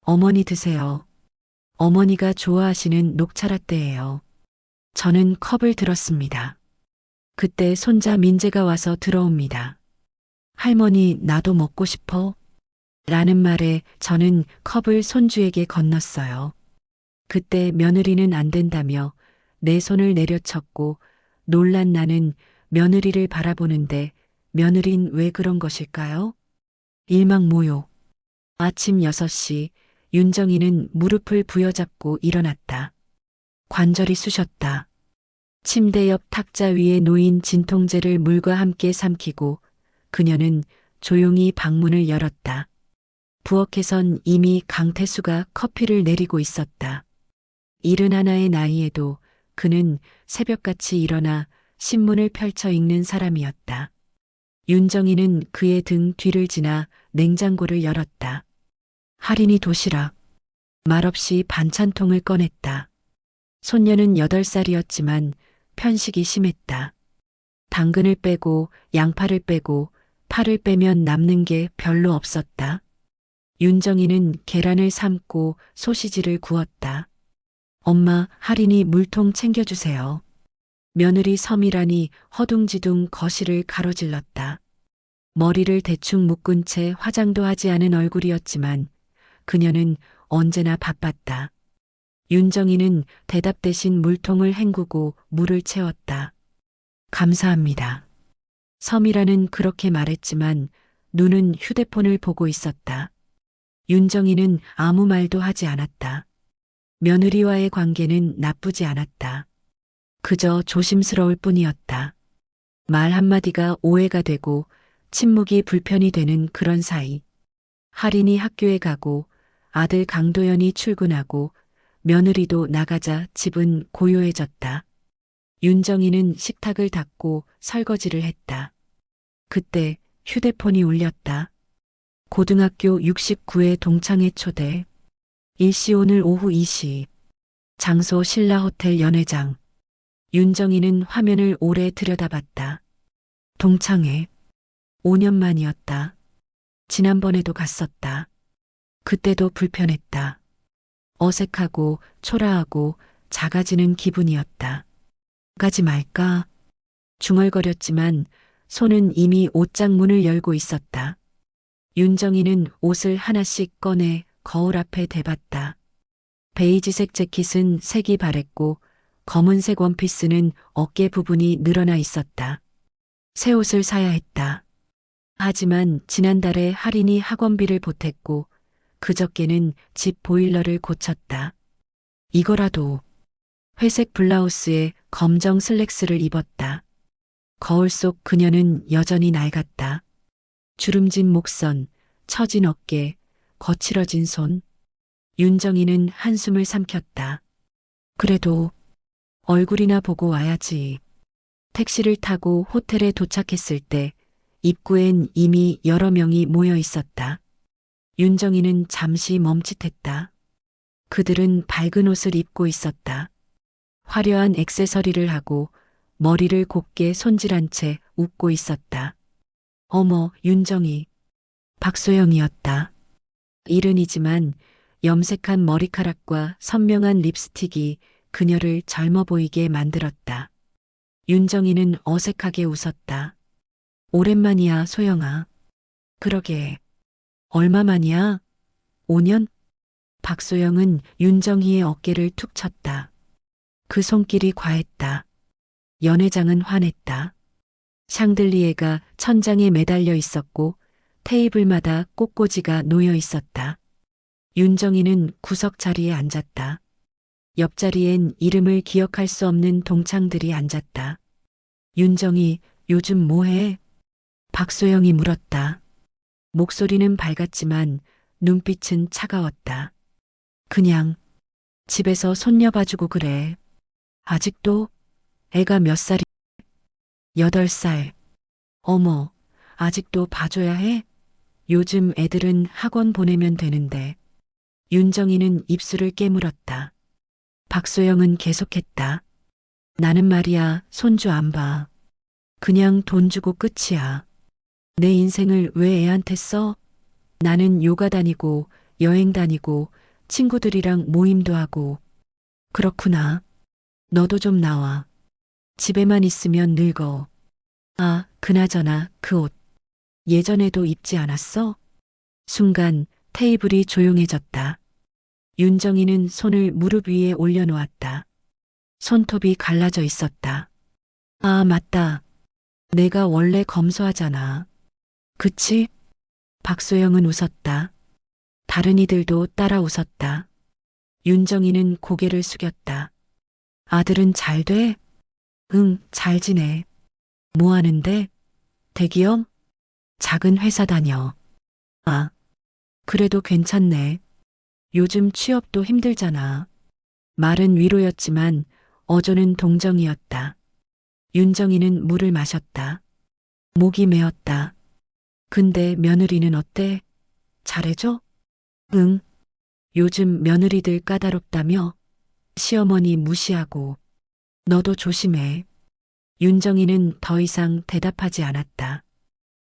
어머니 드세요. 어머니가 좋아하시는 녹차라떼예요. 저는 컵을 들었습니다. 그때 손자 민재가 와서 들어옵니다. 할머니, 나도 먹고 싶어. 라는 말에 저는 컵을 손주에게 건넜어요. 그때 며느리는 안 된다며 내 손을 내려쳤고 놀란 나는 며느리를 바라보는데 며느린 왜 그런 것일까요? 일망모욕. 아침 6시 윤정이는 무릎을 부여잡고 일어났다. 관절이 쑤셨다. 침대 옆 탁자 위에 놓인 진통제를 물과 함께 삼키고 그녀는 조용히 방문을 열었다. 부엌에선 이미 강태수가 커피를 내리고 있었다. 71의 나이에도 그는 새벽같이 일어나 신문을 펼쳐 읽는 사람이었다. 윤정이는 그의 등 뒤를 지나 냉장고를 열었다. 할인이 도시락. 말없이 반찬통을 꺼냈다. 손녀는 8살이었지만 편식이 심했다. 당근을 빼고 양파를 빼고 파를 빼면 남는 게 별로 없었다. 윤정이는 계란을 삶고 소시지를 구웠다. 엄마, 할인이 물통 챙겨주세요. 며느리 섬이라니 허둥지둥 거실을 가로질렀다. 머리를 대충 묶은 채 화장도 하지 않은 얼굴이었지만 그녀는 언제나 바빴다. 윤정이는 대답 대신 물통을 헹구고 물을 채웠다. 감사합니다. 섬이라는 그렇게 말했지만 눈은 휴대폰을 보고 있었다. 윤정이는 아무 말도 하지 않았다. 며느리와의 관계는 나쁘지 않았다. 그저 조심스러울 뿐이었다. 말 한마디가 오해가 되고 침묵이 불편이 되는 그런 사이. 할인이 학교에 가고 아들 강도연이 출근하고 며느리도 나가자 집은 고요해졌다. 윤정이는 식탁을 닦고 설거지를 했다. 그때 휴대폰이 울렸다. 고등학교 69회 동창회 초대. 일시 오늘 오후 2시. 장소 신라호텔 연회장. 윤정이는 화면을 오래 들여다봤다. 동창회. 5년 만이었다. 지난번에도 갔었다. 그때도 불편했다. 어색하고 초라하고 작아지는 기분이었다. 가지 말까? 중얼거렸지만 손은 이미 옷장 문을 열고 있었다. 윤정이는 옷을 하나씩 꺼내 거울 앞에 대봤다. 베이지색 재킷은 색이 바랬고 검은색 원피스는 어깨 부분이 늘어나 있었다. 새 옷을 사야 했다. 하지만 지난달에 할인이 학원비를 보탰고 그저께는 집 보일러를 고쳤다. 이거라도. 회색 블라우스에 검정 슬랙스를 입었다. 거울 속 그녀는 여전히 낡았다. 주름진 목선, 처진 어깨, 거칠어진 손. 윤정이는 한숨을 삼켰다. 그래도 얼굴이나 보고 와야지. 택시를 타고 호텔에 도착했을 때 입구엔 이미 여러 명이 모여 있었다. 윤정이는 잠시 멈칫했다. 그들은 밝은 옷을 입고 있었다. 화려한 액세서리를 하고 머리를 곱게 손질한 채 웃고 있었다. 어머, 윤정이. 박소영이었다. 이른이지만 염색한 머리카락과 선명한 립스틱이 그녀를 젊어 보이게 만들었다. 윤정이는 어색하게 웃었다. 오랜만이야, 소영아. 그러게. 얼마만이야? 5년? 박소영은 윤정희의 어깨를 툭 쳤다. 그 손길이 과했다. 연회장은 환했다. 샹들리에가 천장에 매달려 있었고 테이블마다 꽃꽂이가 놓여 있었다. 윤정이는 구석 자리에 앉았다. 옆자리엔 이름을 기억할 수 없는 동창들이 앉았다. 윤정이, 요즘 뭐해? 박소영이 물었다. 목소리는 밝았지만 눈빛은 차가웠다. 그냥 집에서 손녀 봐주고 그래. 아직도? 애가 몇 살이? 8살. 어머, 아직도 봐줘야 해? 요즘 애들은 학원 보내면 되는데. 윤정이는 입술을 깨물었다. 박소영은 계속했다. 나는 말이야, 손주 안 봐. 그냥 돈 주고 끝이야. 내 인생을 왜 애한테 써? 나는 요가 다니고 여행 다니고 친구들이랑 모임도 하고. 그렇구나. 너도 좀 나와. 집에만 있으면 늙어. 아, 그나저나 그 옷. 예전에도 입지 않았어? 순간 테이블이 조용해졌다. 윤정이는 손을 무릎 위에 올려놓았다. 손톱이 갈라져 있었다. 아, 맞다. 내가 원래 검소하잖아. 그치? 박소영은 웃었다. 다른 이들도 따라 웃었다. 윤정이는 고개를 숙였다. 아들은 잘 돼? 응, 잘 지내. 뭐 하는데? 대기업? 작은 회사 다녀. 아, 그래도 괜찮네. 요즘 취업도 힘들잖아. 말은 위로였지만 어조는 동정이었다. 윤정이는 물을 마셨다. 목이 메었다. 근데 며느리는 어때? 잘해줘? 응. 요즘 며느리들 까다롭다며? 시어머니 무시하고. 너도 조심해. 윤정이는 더 이상 대답하지 않았다.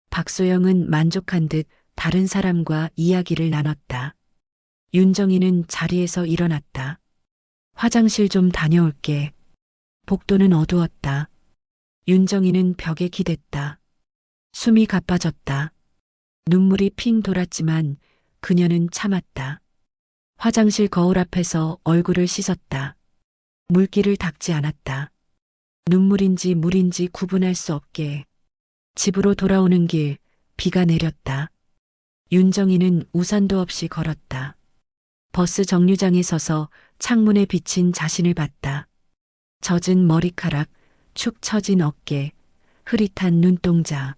박소영은 만족한 듯 다른 사람과 이야기를 나눴다. 윤정이는 자리에서 일어났다. 화장실 좀 다녀올게. 복도는 어두웠다. 윤정이는 벽에 기댔다. 숨이 가빠졌다. 눈물이 핑 돌았지만 그녀는 참았다. 화장실 거울 앞에서 얼굴을 씻었다. 물기를 닦지 않았다. 눈물인지 물인지 구분할 수 없게. 집으로 돌아오는 길, 비가 내렸다. 윤정이는 우산도 없이 걸었다. 버스 정류장에 서서 창문에 비친 자신을 봤다. 젖은 머리카락, 축 처진 어깨, 흐릿한 눈동자.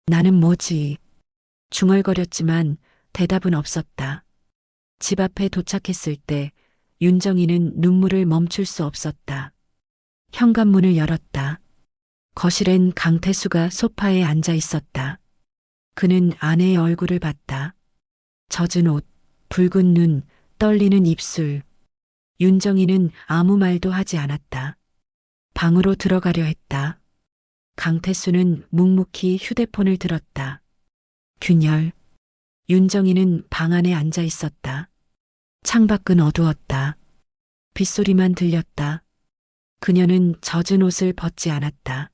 나는 뭐지? 중얼거렸지만 대답은 없었다. 집 앞에 도착했을 때 윤정이는 눈물을 멈출 수 없었다. 현관문을 열었다. 거실엔 강태수가 소파에 앉아 있었다. 그는 아내의 얼굴을 봤다. 젖은 옷, 붉은 눈, 떨리는 입술. 윤정이는 아무 말도 하지 않았다. 방으로 들어가려 했다. 강태수는 묵묵히 휴대폰을 들었다. 균열. 윤정이는 방 안에 앉아 있었다. 창밖은 어두웠다. 빗소리만 들렸다. 그녀는 젖은 옷을 벗지 않았다.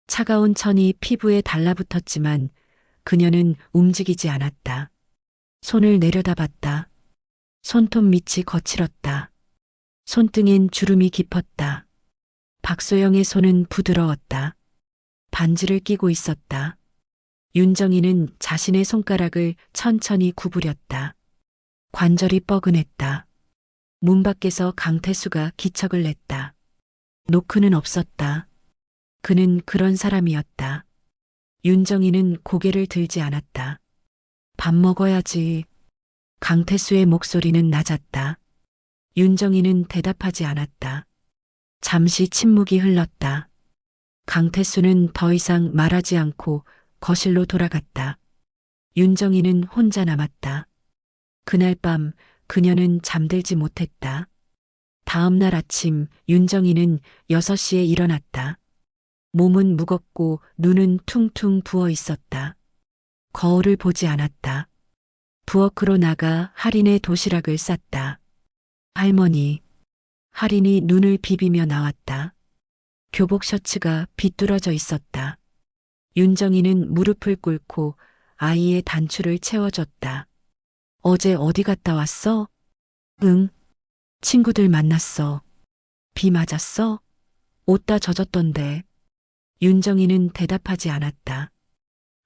차가운 천이 피부에 달라붙었지만 그녀는 움직이지 않았다. 손을 내려다봤다. 손톱 밑이 거칠었다. 손등엔 주름이 깊었다. 박소영의 손은 부드러웠다. 반지를 끼고 있었다. 윤정이는 자신의 손가락을 천천히 구부렸다. 관절이 뻐근했다. 문 밖에서 강태수가 기척을 냈다. 노크는 없었다. 그는 그런 사람이었다. 윤정이는 고개를 들지 않았다. 밥 먹어야지. 강태수의 목소리는 낮았다. 윤정이는 대답하지 않았다. 잠시 침묵이 흘렀다. 강태수는 더 이상 말하지 않고 거실로 돌아갔다. 윤정이는 혼자 남았다. 그날 밤 그녀는 잠들지 못했다. 다음 날 아침 윤정이는 6시에 일어났다. 몸은 무겁고 눈은 퉁퉁 부어 있었다. 거울을 보지 않았다. 부엌으로 나가 할인의 도시락을 쌌다. 할머니. 할인이 눈을 비비며 나왔다. 교복 셔츠가 비뚤어져 있었다. 윤정이는 무릎을 꿇고 아이의 단추를 채워줬다. 어제 어디 갔다 왔어? 응. 친구들 만났어. 비 맞았어? 옷 다 젖었던데. 윤정이는 대답하지 않았다.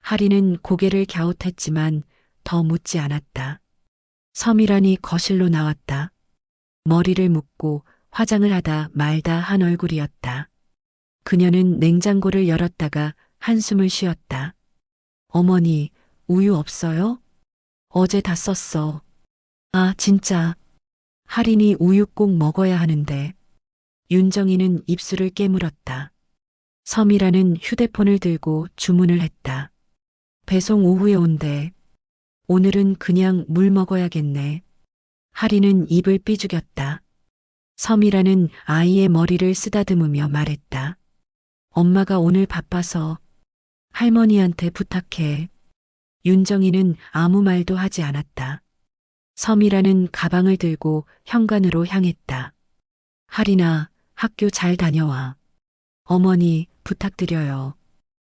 할인은 고개를 갸웃했지만 더 묻지 않았다. 서미란이 거실로 나왔다. 머리를 묶고 화장을 하다 말다 한 얼굴이었다. 그녀는 냉장고를 열었다가 한숨을 쉬었다. 어머니, 우유 없어요? 어제 다 썼어. 아, 진짜. 할인이 우유 꼭 먹어야 하는데. 윤정이는 입술을 깨물었다. 서미라는 휴대폰을 들고 주문을 했다. 배송 오후에 온대. 오늘은 그냥 물 먹어야겠네. 할인은 입을 삐죽였다. 서미라는 아이의 머리를 쓰다듬으며 말했다. 엄마가 오늘 바빠서 할머니한테 부탁해. 윤정이는 아무 말도 하지 않았다. 섬이라는 가방을 들고 현관으로 향했다. 하리나, 학교 잘 다녀와. 어머니, 부탁드려요.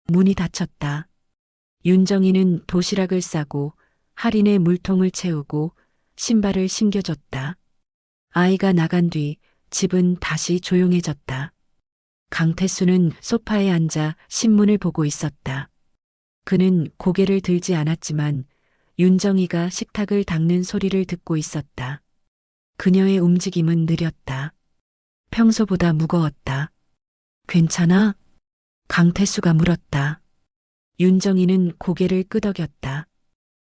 문이 닫혔다. 윤정이는 도시락을 싸고 할인의 물통을 채우고 신발을 신겨줬다. 아이가 나간 뒤 집은 다시 조용해졌다. 강태수는 소파에 앉아 신문을 보고 있었다. 그는 고개를 들지 않았지만 윤정이가 식탁을 닦는 소리를 듣고 있었다. 그녀의 움직임은 느렸다. 평소보다 무거웠다. 괜찮아? 강태수가 물었다. 윤정이는 고개를 끄덕였다.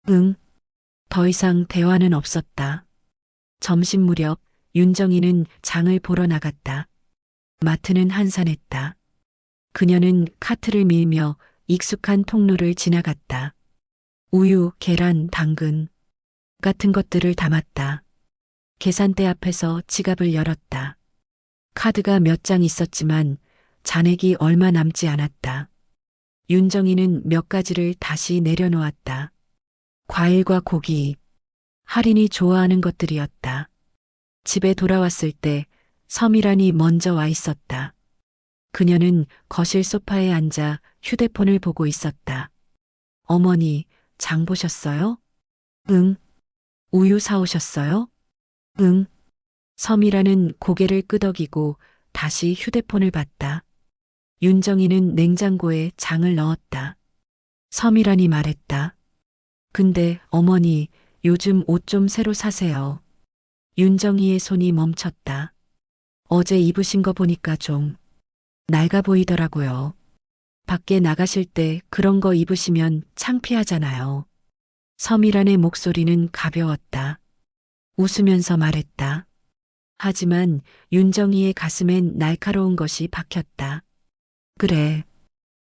응. 더 이상 대화는 없었다. 점심 무렵 윤정이는 장을 보러 나갔다. 마트는 한산했다. 그녀는 카트를 밀며 익숙한 통로를 지나갔다. 우유, 계란, 당근 같은 것들을 담았다. 계산대 앞에서 지갑을 열었다. 카드가 몇 장 있었지만 잔액이 얼마 남지 않았다. 윤정이는 몇 가지를 다시 내려놓았다. 과일과 고기, 할인이 좋아하는 것들이었다. 집에 돌아왔을 때 서미란이 먼저 와 있었다. 그녀는 거실 소파에 앉아 휴대폰을 보고 있었다. 어머니, 장 보셨어요? 응. 우유 사오셨어요? 응. 서미란은 고개를 끄덕이고 다시 휴대폰을 봤다. 윤정이는 냉장고에 장을 넣었다. 서미란이 말했다. 근데 어머니, 요즘 옷 좀 새로 사세요. 윤정이의 손이 멈췄다. 어제 입으신 거 보니까 좀 낡아 보이더라고요. 밖에 나가실 때 그런 거 입으시면 창피하잖아요. 서미란의 목소리는 가벼웠다. 웃으면서 말했다. 하지만 윤정이의 가슴엔 날카로운 것이 박혔다. 그래.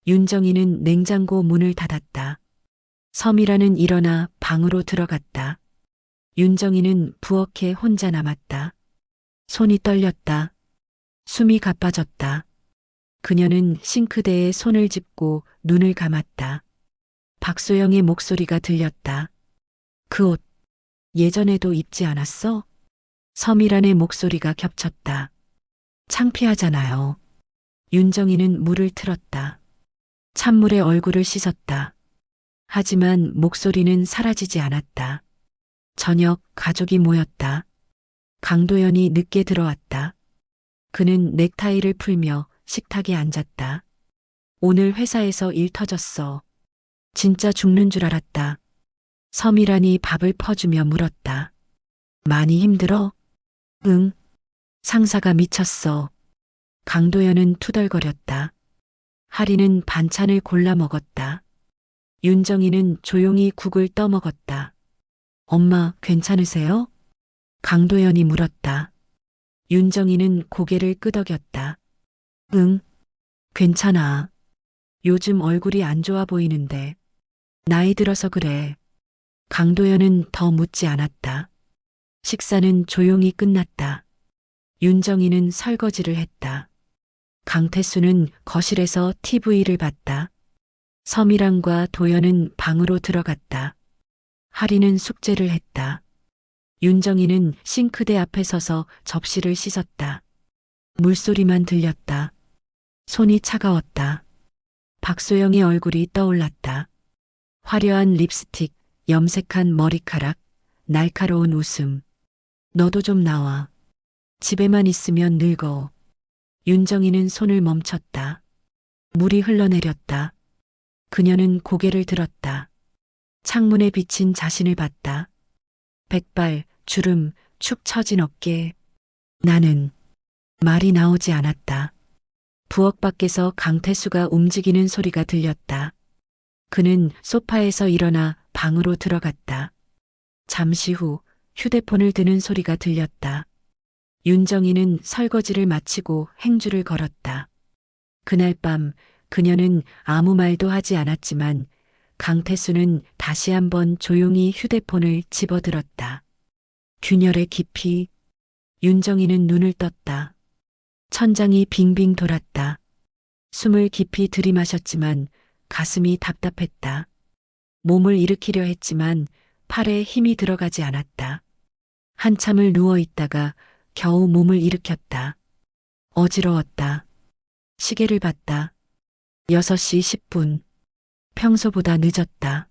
윤정이는 냉장고 문을 닫았다. 서미란은 일어나 방으로 들어갔다. 윤정이는 부엌에 혼자 남았다. 손이 떨렸다. 숨이 가빠졌다. 그녀는 싱크대에 손을 짚고 눈을 감았다. 박소영의 목소리가 들렸다. 그 옷, 예전에도 입지 않았어? 서미란의 목소리가 겹쳤다. 창피하잖아요. 윤정이는 물을 틀었다. 찬물에 얼굴을 씻었다. 하지만 목소리는 사라지지 않았다. 저녁 가족이 모였다. 강도연이 늦게 들어왔다. 그는 넥타이를 풀며 식탁에 앉았다. 오늘 회사에서 일 터졌어. 진짜 죽는 줄 알았다. 서미란이 밥을 퍼주며 물었다. 많이 힘들어? 응. 상사가 미쳤어. 강도연은 투덜거렸다. 하리는 반찬을 골라 먹었다. 윤정이는 조용히 국을 떠먹었다. 엄마, 괜찮으세요? 강도연이 물었다. 윤정이는 고개를 끄덕였다. 응, 괜찮아. 요즘 얼굴이 안 좋아 보이는데. 나이 들어서 그래. 강도연은 더 묻지 않았다. 식사는 조용히 끝났다. 윤정이는 설거지를 했다. 강태수는 거실에서 TV를 봤다. 서미란과 도연은 방으로 들어갔다. 하리는 숙제를 했다. 윤정이는 싱크대 앞에 서서 접시를 씻었다. 물소리만 들렸다. 손이 차가웠다. 박소영의 얼굴이 떠올랐다. 화려한 립스틱, 염색한 머리카락, 날카로운 웃음. 너도 좀 나와. 집에만 있으면 늙어. 윤정이는 손을 멈췄다. 물이 흘러내렸다. 그녀는 고개를 들었다. 창문에 비친 자신을 봤다. 백발, 주름, 축 처진 어깨. 나는 말이 나오지 않았다. 부엌 밖에서 강태수가 움직이는 소리가 들렸다. 그는 소파에서 일어나 방으로 들어갔다. 잠시 후 휴대폰을 드는 소리가 들렸다. 윤정이는 설거지를 마치고 행주를 걸었다. 그날 밤 그녀는 아무 말도 하지 않았지만 강태수는 다시 한번 조용히 휴대폰을 집어들었다. 균열의 깊이. 윤정이는 눈을 떴다. 천장이 빙빙 돌았다. 숨을 깊이 들이마셨지만 가슴이 답답했다. 몸을 일으키려 했지만 팔에 힘이 들어가지 않았다. 한참을 누워 있다가 겨우 몸을 일으켰다. 어지러웠다. 시계를 봤다. 6시 10분. 평소보다 늦었다.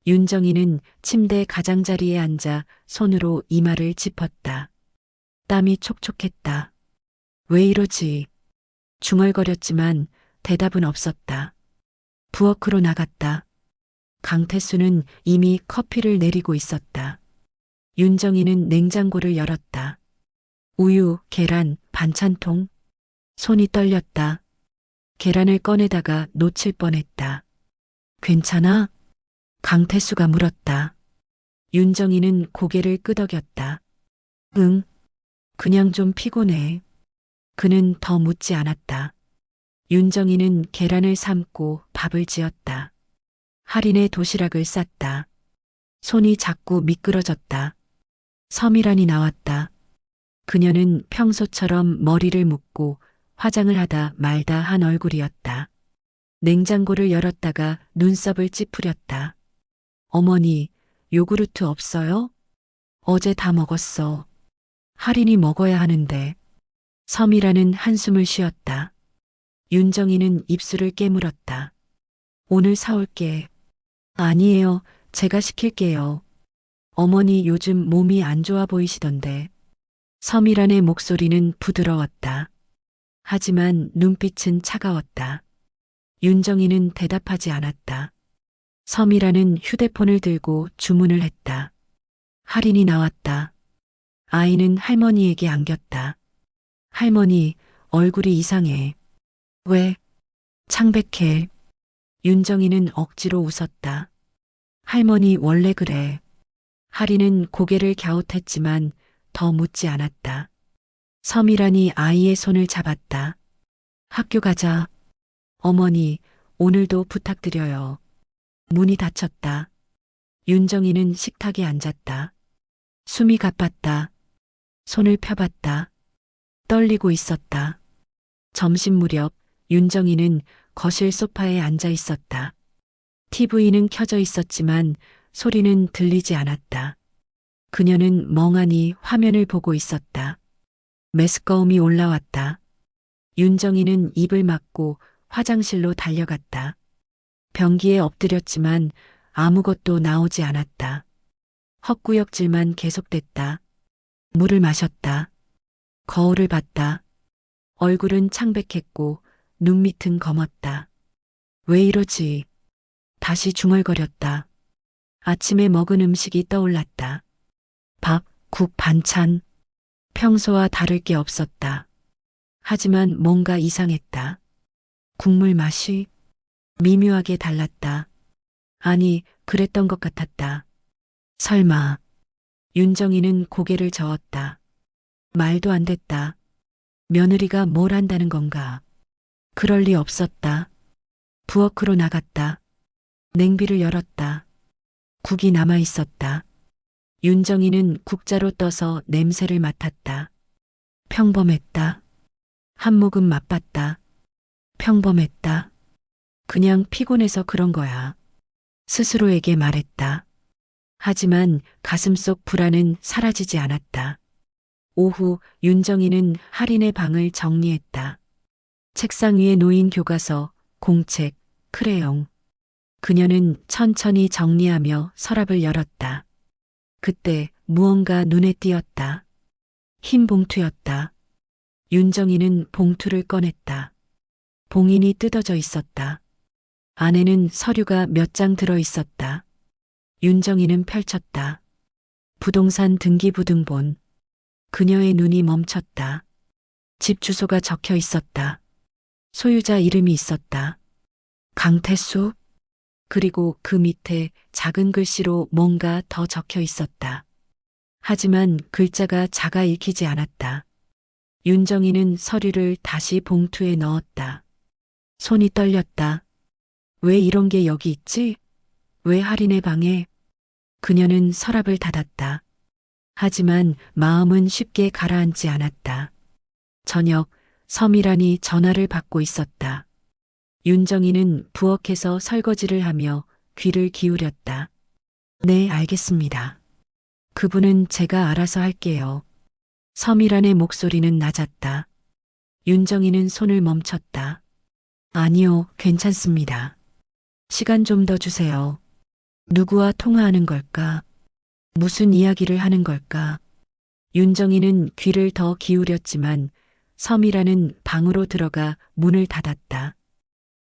윤정이는 침대 가장자리에 앉아 손으로 이마를 짚었다. 땀이 촉촉했다. 왜 이러지? 중얼거렸지만 대답은 없었다. 부엌으로 나갔다. 강태수는 이미 커피를 내리고 있었다. 윤정이는 냉장고를 열었다. 우유, 계란, 반찬통. 손이 떨렸다. 계란을 꺼내다가 놓칠 뻔했다. 괜찮아? 강태수가 물었다. 윤정이는 고개를 끄덕였다. 응, 그냥 좀 피곤해. 그는 더 묻지 않았다. 윤정이는 계란을 삶고 밥을 지었다. 할인의 도시락을 쌌다. 손이 자꾸 미끄러졌다. 서미란이 나왔다. 그녀는 평소처럼 머리를 묶고 화장을 하다 말다 한 얼굴이었다. 냉장고를 열었다가 눈썹을 찌푸렸다. 어머니, 요구르트 없어요? 어제 다 먹었어. 할인이 먹어야 하는데. 서미라는 한숨을 쉬었다. 윤정이는 입술을 깨물었다. 오늘 사올게. 아니에요. 제가 시킬게요. 어머니 요즘 몸이 안 좋아 보이시던데. 서미란의 목소리는 부드러웠다. 하지만 눈빛은 차가웠다. 윤정이는 대답하지 않았다. 서미란은 휴대폰을 들고 주문을 했다. 할인이 나왔다. 아이는 할머니에게 안겼다. 할머니, 얼굴이 이상해. 왜? 창백해. 윤정이는 억지로 웃었다. 할머니 원래 그래. 할인은 고개를 갸웃했지만 더 묻지 않았다. 서미란이 아이의 손을 잡았다. 학교 가자. 어머니, 오늘도 부탁드려요. 문이 닫혔다. 윤정이는 식탁에 앉았다. 숨이 가빴다. 손을 펴봤다. 떨리고 있었다. 점심 무렵 윤정이는 거실 소파에 앉아 있었다. TV는 켜져 있었지만 소리는 들리지 않았다. 그녀는 멍하니 화면을 보고 있었다. 메스꺼움이 올라왔다. 윤정이는 입을 막고 화장실로 달려갔다. 변기에 엎드렸지만 아무것도 나오지 않았다. 헛구역질만 계속됐다. 물을 마셨다. 거울을 봤다. 얼굴은 창백했고 눈밑은 검었다. 왜 이러지? 다시 중얼거렸다. 아침에 먹은 음식이 떠올랐다. 밥, 국, 반찬. 평소와 다를 게 없었다. 하지만 뭔가 이상했다. 국물 맛이 미묘하게 달랐다. 아니, 그랬던 것 같았다. 설마. 윤정이는 고개를 저었다. 말도 안 됐다. 며느리가 뭘 한다는 건가? 그럴 리 없었다. 부엌으로 나갔다. 냉비를 열었다. 국이 남아 있었다. 윤정이는 국자로 떠서 냄새를 맡았다. 평범했다. 한 모금 맛봤다. 평범했다. 그냥 피곤해서 그런 거야. 스스로에게 말했다. 하지만 가슴속 불안은 사라지지 않았다. 오후 윤정이는 할인의 방을 정리했다. 책상 위에 놓인 교과서, 공책, 크레용. 그녀는 천천히 정리하며 서랍을 열었다. 그때 무언가 눈에 띄었다. 흰 봉투였다. 윤정이는 봉투를 꺼냈다. 봉인이 뜯어져 있었다. 안에는 서류가 몇 장 들어 있었다. 윤정이는 펼쳤다. 부동산 등기부등본. 그녀의 눈이 멈췄다. 집 주소가 적혀 있었다. 소유자 이름이 있었다. 강태수? 그리고 그 밑에 작은 글씨로 뭔가 더 적혀 있었다. 하지만 글자가 작아 읽히지 않았다. 윤정이는 서류를 다시 봉투에 넣었다. 손이 떨렸다. 왜 이런 게 여기 있지? 왜 할인의 방에? 그녀는 서랍을 닫았다. 하지만 마음은 쉽게 가라앉지 않았다. 저녁 서미란이 전화를 받고 있었다. 윤정이는 부엌에서 설거지를 하며 귀를 기울였다. 네, 알겠습니다. 그분은 제가 알아서 할게요. 서미란의 목소리는 낮았다. 윤정이는 손을 멈췄다. 아니요, 괜찮습니다. 시간 좀 더 주세요. 누구와 통화하는 걸까? 무슨 이야기를 하는 걸까? 윤정이는 귀를 더 기울였지만 서미라는 방으로 들어가 문을 닫았다.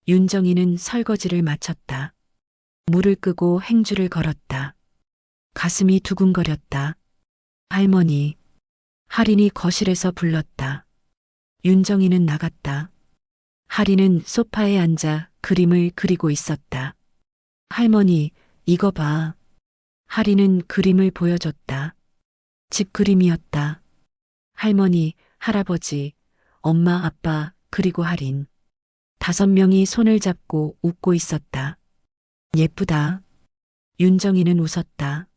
윤정이는 설거지를 마쳤다. 물을 끄고 행주를 걸었다. 가슴이 두근거렸다. 할머니. 할인이 거실에서 불렀다. 윤정이는 나갔다. 할인은 소파에 앉아 그림을 그리고 있었다. 할머니, 이거 봐. 할인은 그림을 보여줬다. 집 그림이었다. 할머니, 할아버지, 엄마, 아빠, 그리고 할인. 5명이 손을 잡고 웃고 있었다. 예쁘다. 윤정이는 웃었다.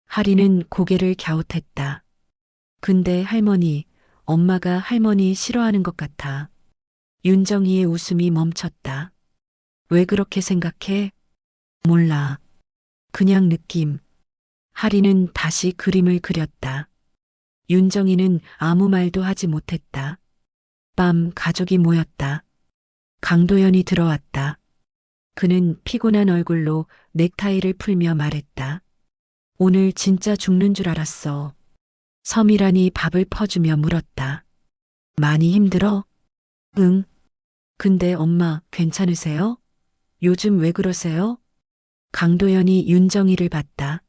할인은 고개를 갸웃했다. 근데 할머니, 엄마가 할머니 싫어하는 것 같아. 윤정이의 웃음이 멈췄다. 왜 그렇게 생각해? 몰라. 그냥 느낌. 할인은 다시 그림을 그렸다. 윤정이는 아무 말도 하지 못했다. 밤 가족이 모였다. 강도연이 들어왔다. 그는 피곤한 얼굴로 넥타이를 풀며 말했다. 오늘 진짜 죽는 줄 알았어. 서미란이 밥을 퍼주며 물었다. 많이 힘들어? 응. 근데 엄마 괜찮으세요? 요즘 왜 그러세요? 강도연이 윤정이를 봤다.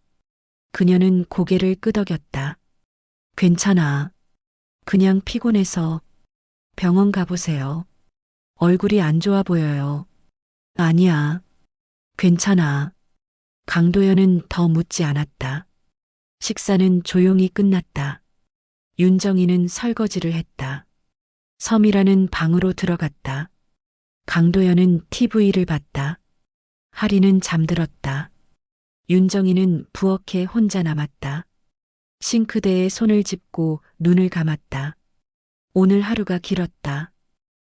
그녀는 고개를 끄덕였다. 괜찮아. 그냥 피곤해서 병원 가보세요. 얼굴이 안 좋아 보여요. 아니야. 괜찮아. 강도연은 더 묻지 않았다. 식사는 조용히 끝났다. 윤정이는 설거지를 했다. 서미라는 방으로 들어갔다. 강도연은 TV를 봤다. 할인은 잠들었다. 윤정이는 부엌에 혼자 남았다. 싱크대에 손을 짚고 눈을 감았다. 오늘 하루가 길었다.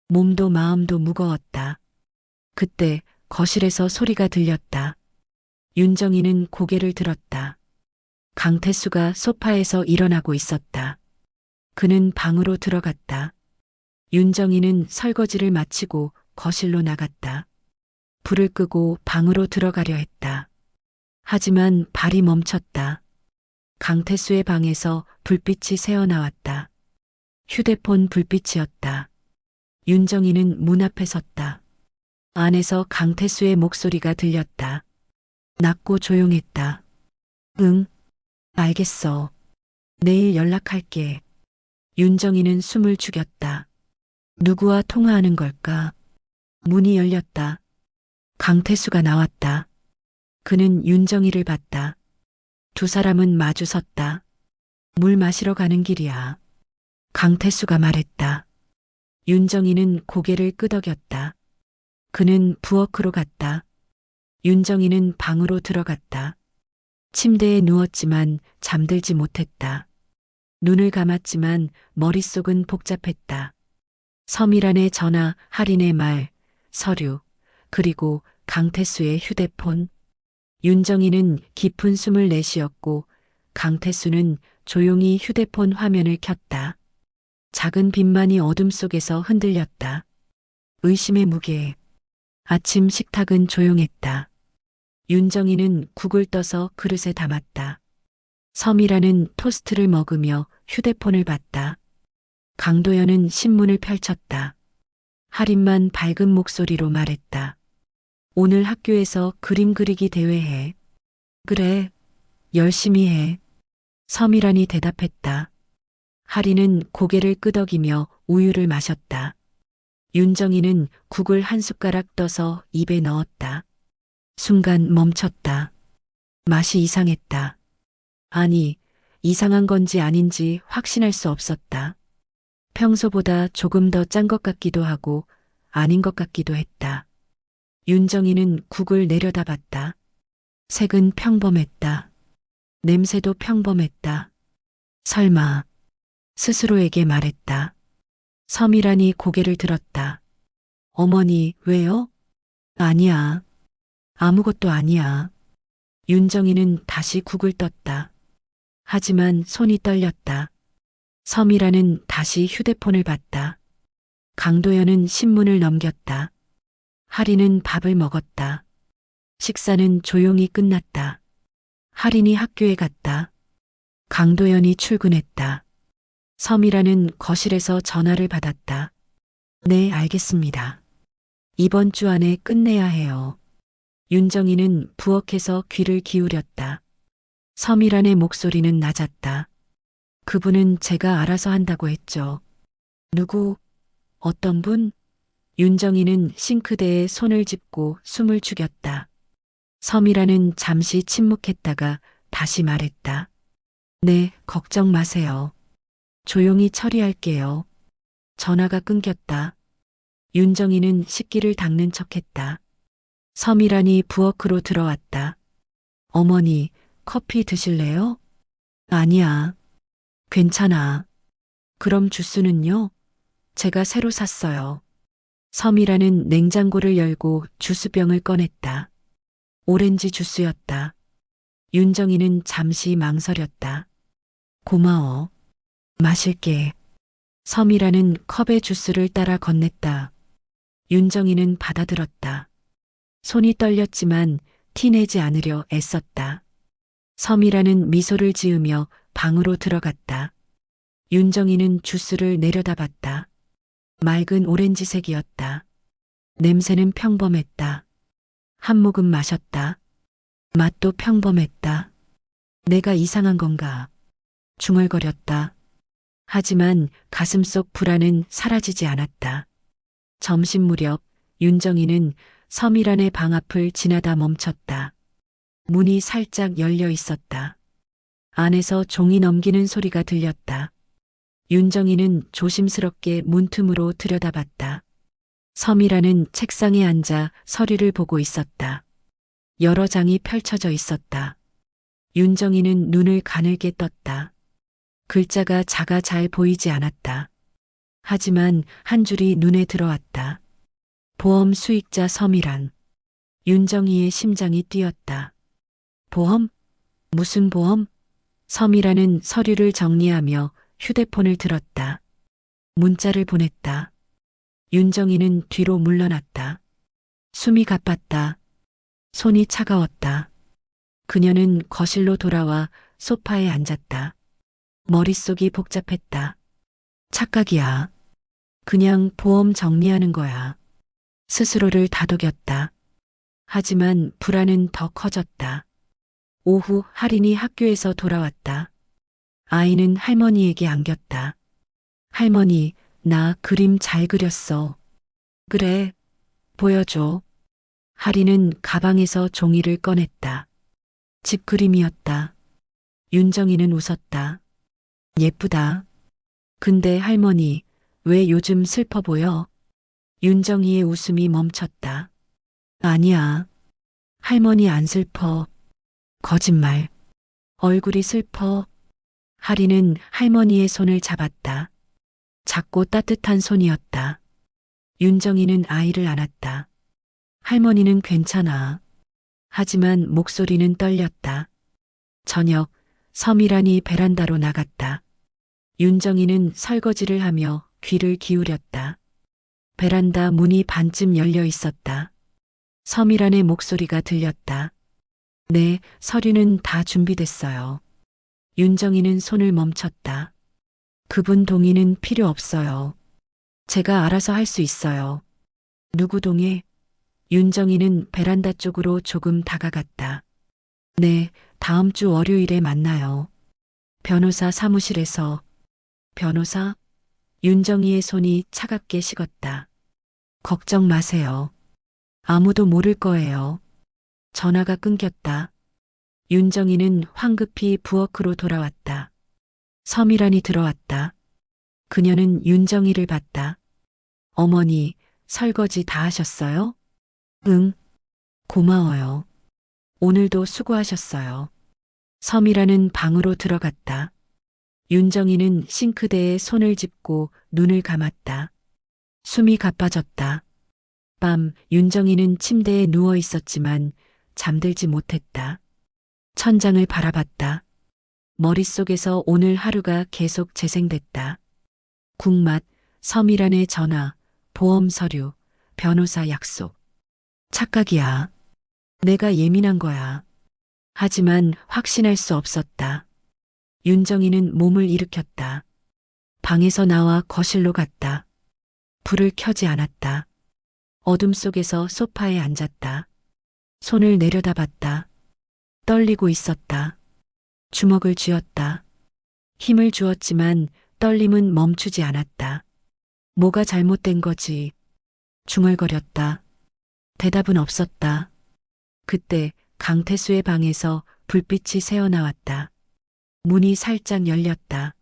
몸도 마음도 무거웠다. 그때 거실에서 소리가 들렸다. 윤정이는 고개를 들었다. 강태수가 소파에서 일어나고 있었다. 그는 방으로 들어갔다. 윤정이는 설거지를 마치고 거실로 나갔다. 불을 끄고 방으로 들어가려 했다. 하지만 발이 멈췄다. 강태수의 방에서 불빛이 새어나왔다. 휴대폰 불빛이었다. 윤정이는 문 앞에 섰다. 안에서 강태수의 목소리가 들렸다. 낮고 조용했다. 응, 알겠어. 내일 연락할게. 윤정이는 숨을 죽였다. 누구와 통화하는 걸까? 문이 열렸다. 강태수가 나왔다. 그는 윤정이를 봤다. 두 사람은 마주 섰다. 물 마시러 가는 길이야. 강태수가 말했다. 윤정이는 고개를 끄덕였다. 그는 부엌으로 갔다. 윤정이는 방으로 들어갔다. 침대에 누웠지만 잠들지 못했다. 눈을 감았지만 머릿속은 복잡했다. 서미란의 전화, 할인의 말, 서류, 그리고 강태수의 휴대폰. 윤정이는 깊은 숨을 내쉬었고 강태수는 조용히 휴대폰 화면을 켰다. 작은 빛만이 어둠 속에서 흔들렸다. 의심의 무게. 아침 식탁은 조용했다. 윤정이는 국을 떠서 그릇에 담았다. 서미라는 토스트를 먹으며 휴대폰을 봤다. 강도연은 신문을 펼쳤다. 할인만 밝은 목소리로 말했다. 오늘 학교에서 그림 그리기 대회해. 그래, 열심히 해. 서미란이 대답했다. 할인은 고개를 끄덕이며 우유를 마셨다. 윤정이는 국을 한 숟가락 떠서 입에 넣었다. 순간 멈췄다. 맛이 이상했다. 아니, 이상한 건지 아닌지 확신할 수 없었다. 평소보다 조금 더 짠 것 같기도 하고 아닌 것 같기도 했다. 윤정이는 국을 내려다봤다. 색은 평범했다. 냄새도 평범했다. 설마, 스스로에게 말했다. 서미란이 고개를 들었다. 어머니, 왜요? 아니야. 아무것도 아니야. 윤정이는 다시 국을 떴다. 하지만 손이 떨렸다. 서미라는 다시 휴대폰을 봤다. 강도연은 신문을 넘겼다. 하리는 밥을 먹었다. 식사는 조용히 끝났다. 하린이 학교에 갔다. 강도연이 출근했다. 서미라는 거실에서 전화를 받았다. 네, 알겠습니다. 이번 주 안에 끝내야 해요. 윤정이는 부엌에서 귀를 기울였다. 서미란의 목소리는 낮았다. 그분은 제가 알아서 한다고 했죠. 누구? 어떤 분? 윤정이는 싱크대에 손을 짚고 숨을 죽였다. 서미라는 잠시 침묵했다가 다시 말했다. 네, 걱정 마세요. 조용히 처리할게요. 전화가 끊겼다. 윤정이는 식기를 닦는 척했다. 서미란이 부엌으로 들어왔다. 어머니, 커피 드실래요? 아니야. 괜찮아. 그럼 주스는요? 제가 새로 샀어요. 서미라는 냉장고를 열고 주스병을 꺼냈다. 오렌지 주스였다. 윤정이는 잠시 망설였다. 고마워. 마실게. 서미라는 컵에 주스를 따라 건넸다. 윤정이는 받아들었다. 손이 떨렸지만 티내지 않으려 애썼다. 서미라는 미소를 지으며 방으로 들어갔다. 윤정이는 주스를 내려다봤다. 맑은 오렌지색이었다. 냄새는 평범했다. 한 모금 마셨다. 맛도 평범했다. 내가 이상한 건가? 중얼거렸다. 하지만 가슴속 불안은 사라지지 않았다. 점심 무렵 윤정이는 서미란의 방 앞을 지나다 멈췄다. 문이 살짝 열려 있었다. 안에서 종이 넘기는 소리가 들렸다. 윤정이는 조심스럽게 문틈으로 들여다봤다. 서미란은 책상에 앉아 서류를 보고 있었다. 여러 장이 펼쳐져 있었다. 윤정이는 눈을 가늘게 떴다. 글자가 작아 잘 보이지 않았다. 하지만 한 줄이 눈에 들어왔다. 보험 수익자 서미란. 윤정이의 심장이 뛰었다. 보험? 무슨 보험? 서미란은 서류를 정리하며 휴대폰을 들었다. 문자를 보냈다. 윤정이는 뒤로 물러났다. 숨이 가빴다. 손이 차가웠다. 그녀는 거실로 돌아와 소파에 앉았다. 머릿속이 복잡했다. 착각이야. 그냥 보험 정리하는 거야. 스스로를 다독였다. 하지만 불안은 더 커졌다. 오후 할인이 학교에서 돌아왔다. 아이는 할머니에게 안겼다. 할머니, 나 그림 잘 그렸어. 그래, 보여줘. 할인은 가방에서 종이를 꺼냈다. 집 그림이었다. 윤정이는 웃었다. 예쁘다. 근데 할머니, 왜 요즘 슬퍼 보여? 윤정이의 웃음이 멈췄다. 아니야. 할머니 안 슬퍼. 거짓말. 얼굴이 슬퍼. 할인은 할머니의 손을 잡았다. 작고 따뜻한 손이었다. 윤정이는 아이를 안았다. 할머니는 괜찮아. 하지만 목소리는 떨렸다. 저녁, 서미란이 베란다로 나갔다. 윤정이는 설거지를 하며 귀를 기울였다. 베란다 문이 반쯤 열려 있었다. 서미란의 목소리가 들렸다. 네, 서류는 다 준비됐어요. 윤정이는 손을 멈췄다. 그분 동의는 필요 없어요. 제가 알아서 할 수 있어요. 누구 동의? 윤정이는 베란다 쪽으로 조금 다가갔다. 네, 다음 주 월요일에 만나요. 변호사 사무실에서. 변호사? 윤정이의 손이 차갑게 식었다. 걱정 마세요. 아무도 모를 거예요. 전화가 끊겼다. 윤정이는 황급히 부엌으로 돌아왔다. 서미란이 들어왔다. 그녀는 윤정이를 봤다. 어머니, 설거지 다 하셨어요? 응. 고마워요. 오늘도 수고하셨어요. 서미란은 방으로 들어갔다. 윤정이는 싱크대에 손을 짚고 눈을 감았다. 숨이 가빠졌다. 밤 윤정이는 침대에 누워 있었지만 잠들지 못했다. 천장을 바라봤다. 머릿속에서 오늘 하루가 계속 재생됐다. 국맛, 서미란의 전화, 보험 서류, 변호사 약속. 착각이야. 내가 예민한 거야. 하지만 확신할 수 없었다. 윤정이는 몸을 일으켰다. 방에서 나와 거실로 갔다. 불을 켜지 않았다. 어둠 속에서 소파에 앉았다. 손을 내려다봤다. 떨리고 있었다. 주먹을 쥐었다. 힘을 주었지만 떨림은 멈추지 않았다. 뭐가 잘못된 거지? 중얼거렸다. 대답은 없었다. 그때 강태수의 방에서 불빛이 새어나왔다. 문이 살짝 열렸다.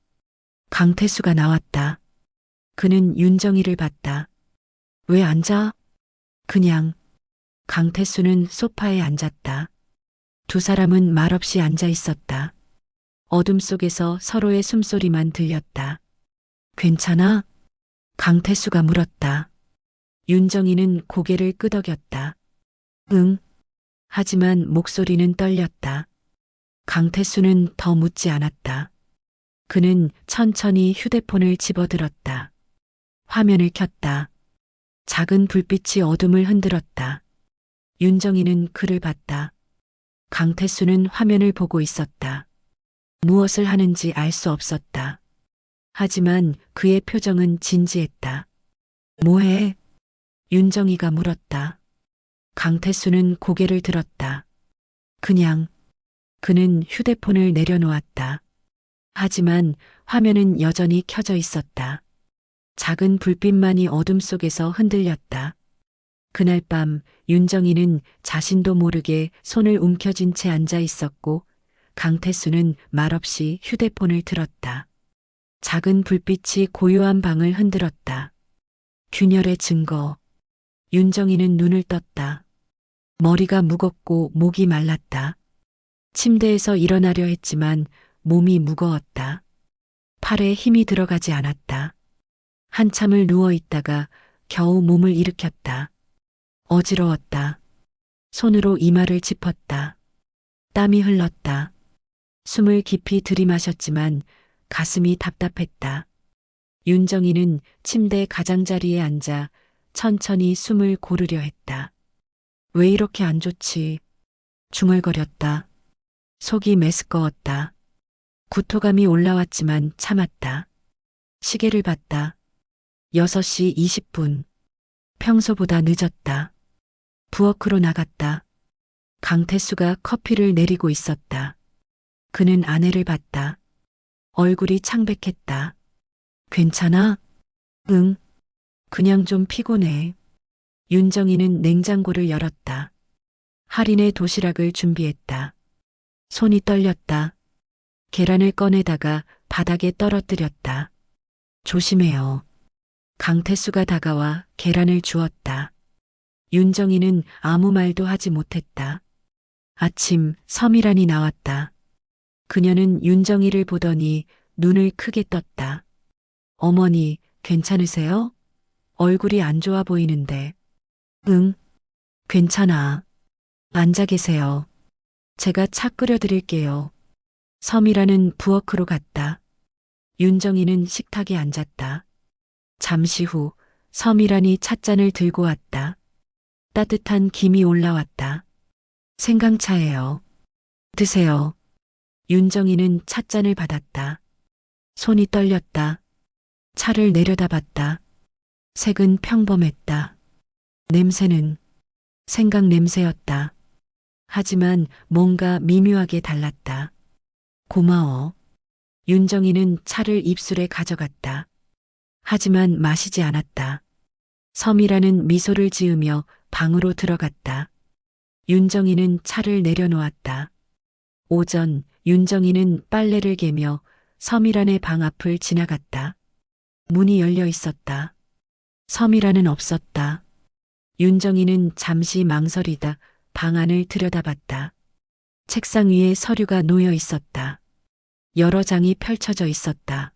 강태수가 나왔다. 그는 윤정이를 봤다. 왜 앉아? 그냥. 강태수는 소파에 앉았다. 두 사람은 말없이 앉아 있었다. 어둠 속에서 서로의 숨소리만 들렸다. 괜찮아? 강태수가 물었다. 윤정이는 고개를 끄덕였다. 응. 하지만 목소리는 떨렸다. 강태수는 더 묻지 않았다. 그는 천천히 휴대폰을 집어들었다. 화면을 켰다. 작은 불빛이 어둠을 흔들었다. 윤정이는 글을 봤다. 강태수는 화면을 보고 있었다. 무엇을 하는지 알 수 없었다. 하지만 그의 표정은 진지했다. 뭐해? 윤정이가 물었다. 강태수는 고개를 들었다. 그냥. 그는 휴대폰을 내려놓았다. 하지만 화면은 여전히 켜져 있었다. 작은 불빛만이 어둠 속에서 흔들렸다. 그날 밤 윤정이는 자신도 모르게 손을 움켜쥔 채 앉아 있었고 강태수는 말없이 휴대폰을 들었다. 작은 불빛이 고요한 방을 흔들었다. 균열의 증거. 윤정이는 눈을 떴다. 머리가 무겁고 목이 말랐다. 침대에서 일어나려 했지만 몸이 무거웠다. 팔에 힘이 들어가지 않았다. 한참을 누워 있다가 겨우 몸을 일으켰다. 어지러웠다. 손으로 이마를 짚었다. 땀이 흘렀다. 숨을 깊이 들이마셨지만 가슴이 답답했다. 윤정이는 침대 가장자리에 앉아 천천히 숨을 고르려 했다. 왜 이렇게 안 좋지? 중얼거렸다. 속이 메스꺼웠다. 구토감이 올라왔지만 참았다. 시계를 봤다. 6시 20분. 평소보다 늦었다. 부엌으로 나갔다. 강태수가 커피를 내리고 있었다. 그는 아내를 봤다. 얼굴이 창백했다. 괜찮아? 응. 그냥 좀 피곤해. 윤정이는 냉장고를 열었다. 할인의 도시락을 준비했다. 손이 떨렸다. 계란을 꺼내다가 바닥에 떨어뜨렸다. 조심해요. 강태수가 다가와 계란을 주었다. 윤정이는 아무 말도 하지 못했다. 아침 서미란이 나왔다. 그녀는 윤정이를 보더니 눈을 크게 떴다. 어머니, 괜찮으세요? 얼굴이 안 좋아 보이는데. 응, 괜찮아. 앉아 계세요. 제가 차 끓여 드릴게요. 서미란은 부엌으로 갔다. 윤정이는 식탁에 앉았다. 잠시 후 서미란이 찻잔을 들고 왔다. 따뜻한 김이 올라왔다. 생강차예요. 드세요. 윤정이는 찻잔을 받았다. 손이 떨렸다. 차를 내려다봤다. 색은 평범했다. 냄새는 생강 냄새였다. 하지만 뭔가 미묘하게 달랐다. 고마워. 윤정이는 차를 입술에 가져갔다. 하지만 마시지 않았다. 섬이라는 미소를 지으며 방으로 들어갔다. 윤정이는 차를 내려놓았다. 오전 윤정이는 빨래를 개며 섬이란의 방 앞을 지나갔다. 문이 열려 있었다. 섬이란은 없었다. 윤정이는 잠시 망설이다 방 안을 들여다봤다. 책상 위에 서류가 놓여 있었다. 여러 장이 펼쳐져 있었다.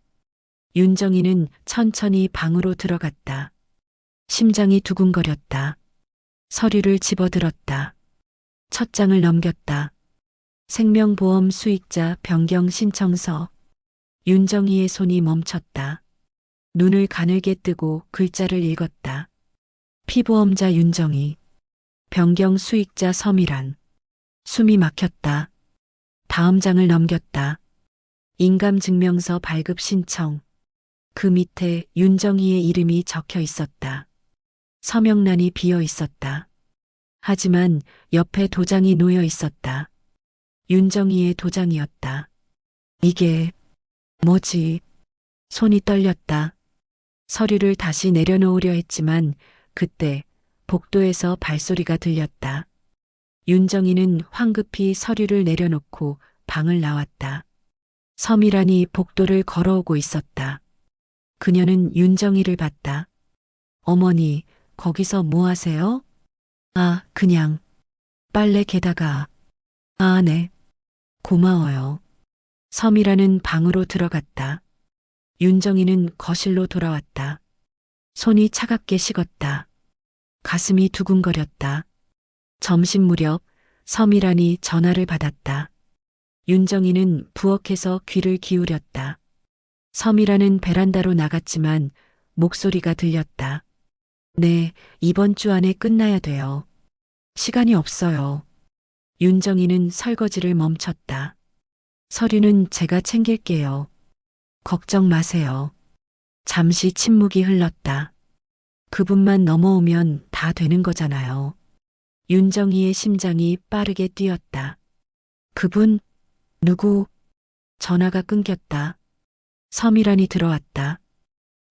윤정이는 천천히 방으로 들어갔다. 심장이 두근거렸다. 서류를 집어들었다. 첫 장을 넘겼다. 생명보험 수익자 변경 신청서. 윤정희의 손이 멈췄다. 눈을 가늘게 뜨고 글자를 읽었다. 피보험자 윤정희. 변경 수익자 서미란. 숨이 막혔다. 다음 장을 넘겼다. 인감증명서 발급 신청. 그 밑에 윤정희의 이름이 적혀 있었다. 서명란이 비어 있었다. 하지만 옆에 도장이 놓여 있었다. 윤정희의 도장이었다. 이게 뭐지? 손이 떨렸다. 서류를 다시 내려놓으려 했지만 그때 복도에서 발소리가 들렸다. 윤정희는 황급히 서류를 내려놓고 방을 나왔다. 서미란이 복도를 걸어오고 있었다. 그녀는 윤정희를 봤다. 어머니, 거기서 뭐 하세요? 아, 그냥 빨래 개다가. 아, 네. 고마워요. 서미란은 방으로 들어갔다. 윤정희는 거실로 돌아왔다. 손이 차갑게 식었다. 가슴이 두근거렸다. 점심 무렵 서미란이 전화를 받았다. 윤정희는 부엌에서 귀를 기울였다. 서미란은 베란다로 나갔지만 목소리가 들렸다. 네, 이번 주 안에 끝나야 돼요. 시간이 없어요. 윤정희는 설거지를 멈췄다. 서류는 제가 챙길게요. 걱정 마세요. 잠시 침묵이 흘렀다. 그분만 넘어오면 다 되는 거잖아요. 윤정희의 심장이 빠르게 뛰었다. 그분? 누구? 전화가 끊겼다. 서미란이 들어왔다.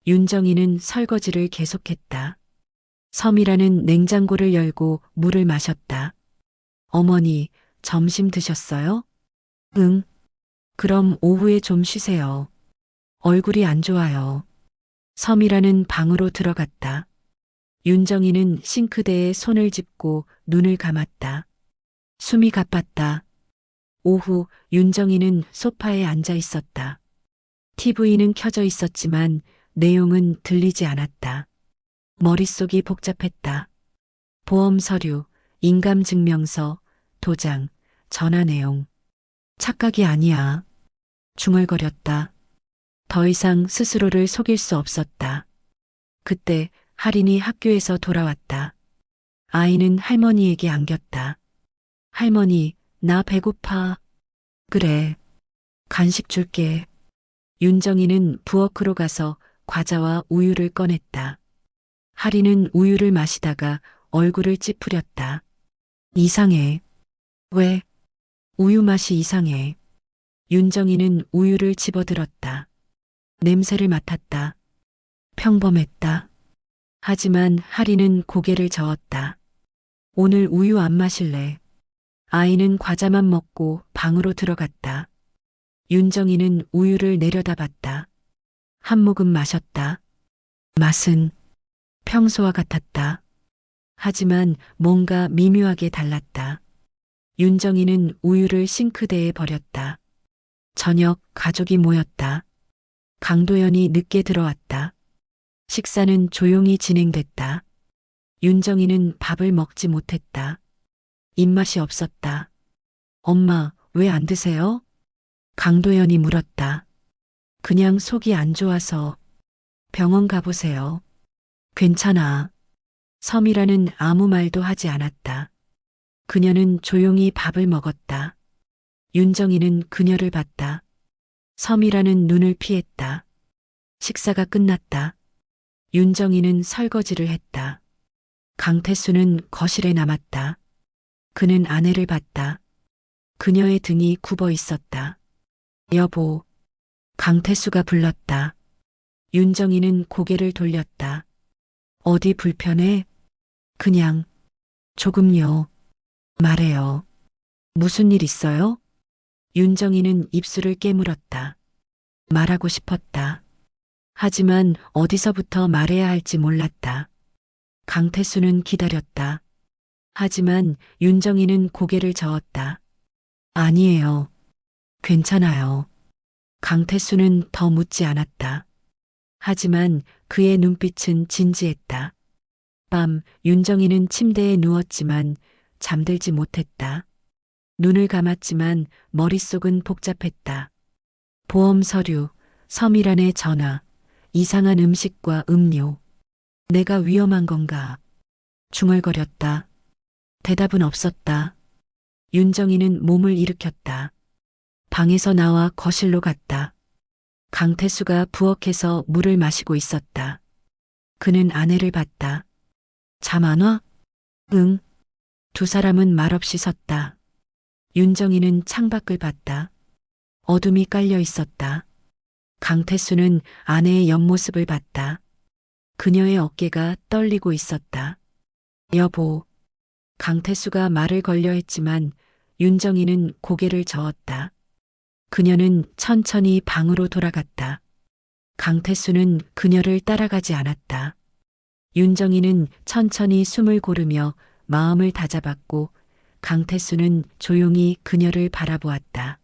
윤정희는 설거지를 계속했다. 서미란은 냉장고를 열고 물을 마셨다. 어머니, 점심 드셨어요? 응. 그럼 오후에 좀 쉬세요. 얼굴이 안 좋아요. 서미란은 방으로 들어갔다. 윤정희는 싱크대에 손을 짚고 눈을 감았다. 숨이 가빴다. 오후 윤정희는 소파에 앉아 있었다. TV는 켜져 있었지만 내용은 들리지 않았다. 머릿속이 복잡했다. 보험 서류, 인감증명서, 도장, 전화 내용. 착각이 아니야. 중얼거렸다. 더 이상 스스로를 속일 수 없었다. 그때 할인이 학교에서 돌아왔다. 아이는 할머니에게 안겼다. 할머니, 나 배고파. 그래. 간식 줄게. 윤정희는 부엌으로 가서 과자와 우유를 꺼냈다. 할인은 우유를 마시다가 얼굴을 찌푸렸다. 이상해. 왜? 우유 맛이 이상해. 윤정희는 우유를 집어들었다. 냄새를 맡았다. 평범했다. 하지만 할인은 고개를 저었다. 오늘 우유 안 마실래. 아이는 과자만 먹고 방으로 들어갔다. 윤정희는 우유를 내려다봤다. 한 모금 마셨다. 맛은 평소와 같았다. 하지만 뭔가 미묘하게 달랐다. 윤정희는 우유를 싱크대에 버렸다. 저녁 가족이 모였다. 강도연이 늦게 들어왔다. 식사는 조용히 진행됐다. 윤정희는 밥을 먹지 못했다. 입맛이 없었다. 엄마, 왜 안 드세요? 강도연이 물었다. 그냥 속이 안 좋아서. 병원 가보세요. 괜찮아. 서미라는 아무 말도 하지 않았다. 그녀는 조용히 밥을 먹었다. 윤정희는 그녀를 봤다. 서미라는 눈을 피했다. 식사가 끝났다. 윤정희는 설거지를 했다. 강태수는 거실에 남았다. 그는 아내를 봤다. 그녀의 등이 굽어 있었다. 여보. 강태수가 불렀다. 윤정희는 고개를 돌렸다. 어디 불편해? 그냥. 조금요. 말해요. 무슨 일 있어요? 윤정희는 입술을 깨물었다. 말하고 싶었다. 하지만 어디서부터 말해야 할지 몰랐다. 강태수는 기다렸다. 하지만 윤정희는 고개를 저었다. 아니에요. 괜찮아요. 강태수는 더 묻지 않았다. 하지만 그의 눈빛은 진지했다. 밤 윤정희는 침대에 누웠지만 잠들지 못했다. 눈을 감았지만 머릿속은 복잡했다. 보험 서류, 서미란의 전화, 이상한 음식과 음료. 내가 위험한 건가? 중얼거렸다. 대답은 없었다. 윤정이는 몸을 일으켰다. 방에서 나와 거실로 갔다. 강태수가 부엌에서 물을 마시고 있었다. 그는 아내를 봤다. 잠 안 와? 응. 두 사람은 말없이 섰다. 윤정이는 창밖을 봤다. 어둠이 깔려 있었다. 강태수는 아내의 옆모습을 봤다. 그녀의 어깨가 떨리고 있었다. 여보. 강태수가 말을 걸려 했지만 윤정이는 고개를 저었다. 그녀는 천천히 방으로 돌아갔다. 강태수는 그녀를 따라가지 않았다. 윤정이는 천천히 숨을 고르며 마음을 다잡았고 강태수는 조용히 그녀를 바라보았다.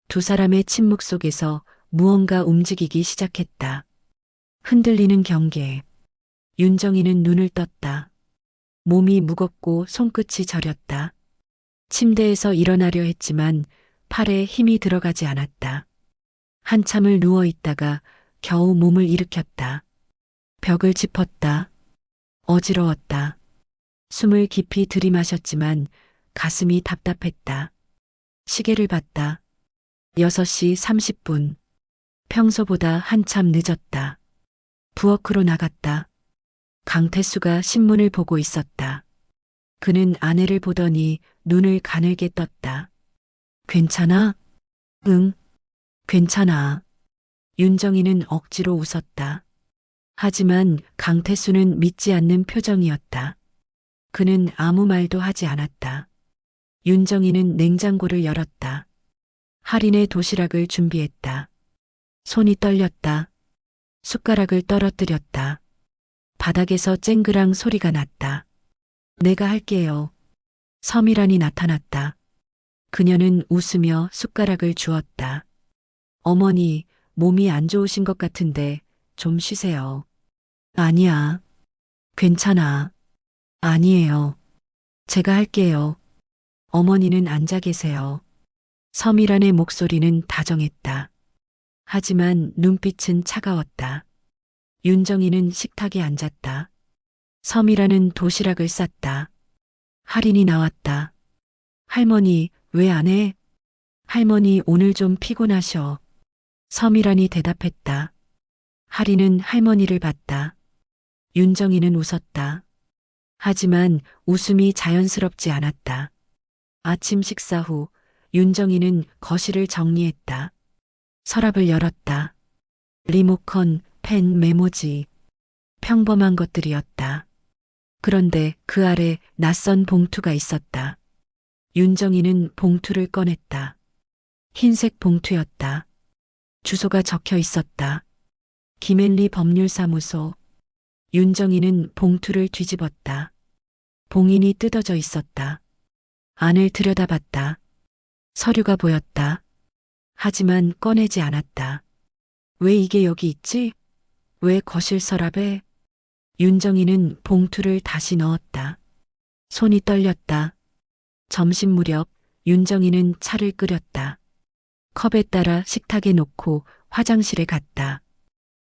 두 사람의 침묵 속에서 무언가 움직이기 시작했다. 흔들리는 경계. 윤정이는 눈을 떴다. 몸이 무겁고 손끝이 저렸다. 침대에서 일어나려 했지만 팔에 힘이 들어가지 않았다. 한참을 누워 있다가 겨우 몸을 일으켰다. 벽을 짚었다. 어지러웠다. 숨을 깊이 들이마셨지만 가슴이 답답했다. 시계를 봤다. 6시 30분. 평소보다 한참 늦었다. 부엌으로 나갔다. 강태수가 신문을 보고 있었다. 그는 아내를 보더니 눈을 가늘게 떴다. 괜찮아? 응, 괜찮아. 윤정이는 억지로 웃었다. 하지만 강태수는 믿지 않는 표정이었다. 그는 아무 말도 하지 않았다. 윤정이는 냉장고를 열었다. 할인의 도시락을 준비했다. 손이 떨렸다. 숟가락을 떨어뜨렸다. 바닥에서 쨍그랑 소리가 났다. 내가 할게요. 서미란이 나타났다. 그녀는 웃으며 숟가락을 주었다. 어머니, 몸이 안 좋으신 것 같은데 좀 쉬세요. 아니야. 괜찮아. 아니에요. 제가 할게요. 어머니는 앉아 계세요. 서미란의 목소리는 다정했다. 하지만 눈빛은 차가웠다. 윤정이는 식탁에 앉았다. 서미란은 도시락을 쌌다. 할인이 나왔다. 할머니, 왜 안 해? 할머니 오늘 좀 피곤하셔. 서미란이 대답했다. 할인은 할머니를 봤다. 윤정이는 웃었다. 하지만 웃음이 자연스럽지 않았다. 아침 식사 후 윤정이는 거실을 정리했다. 서랍을 열었다. 리모컨, 펜, 메모지. 평범한 것들이었다. 그런데 그 아래 낯선 봉투가 있었다. 윤정이는 봉투를 꺼냈다. 흰색 봉투였다. 주소가 적혀 있었다. 김앤리 법률사무소. 윤정이는 봉투를 뒤집었다. 봉인이 뜯어져 있었다. 안을 들여다봤다. 서류가 보였다. 하지만 꺼내지 않았다. 왜 이게 여기 있지? 왜 거실 서랍에? 윤정이는 봉투를 다시 넣었다. 손이 떨렸다. 점심 무렵 윤정이는 차를 끓였다. 컵에 따라 식탁에 놓고 화장실에 갔다.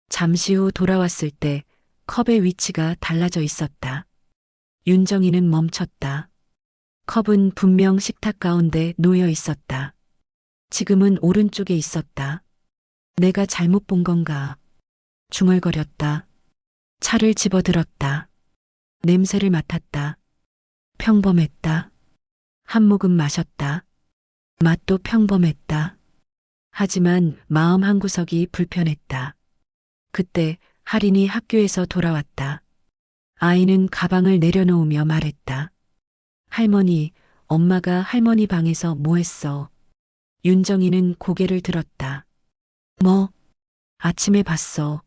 잠시 후 돌아왔을 때 컵의 위치가 달라져 있었다. 윤정이는 멈췄다. 컵은 분명 식탁 가운데 놓여 있었다. 지금은 오른쪽에 있었다. 내가 잘못 본 건가? 중얼거렸다. 차를 집어들었다. 냄새를 맡았다. 평범했다. 한 모금 마셨다. 맛도 평범했다. 하지만 마음 한구석이 불편했다. 그때 할인이 학교에서 돌아왔다. 아이는 가방을 내려놓으며 말했다. 할머니, 엄마가 할머니 방에서 뭐 했어? 윤정이는 고개를 들었다. 뭐? 아침에 봤어.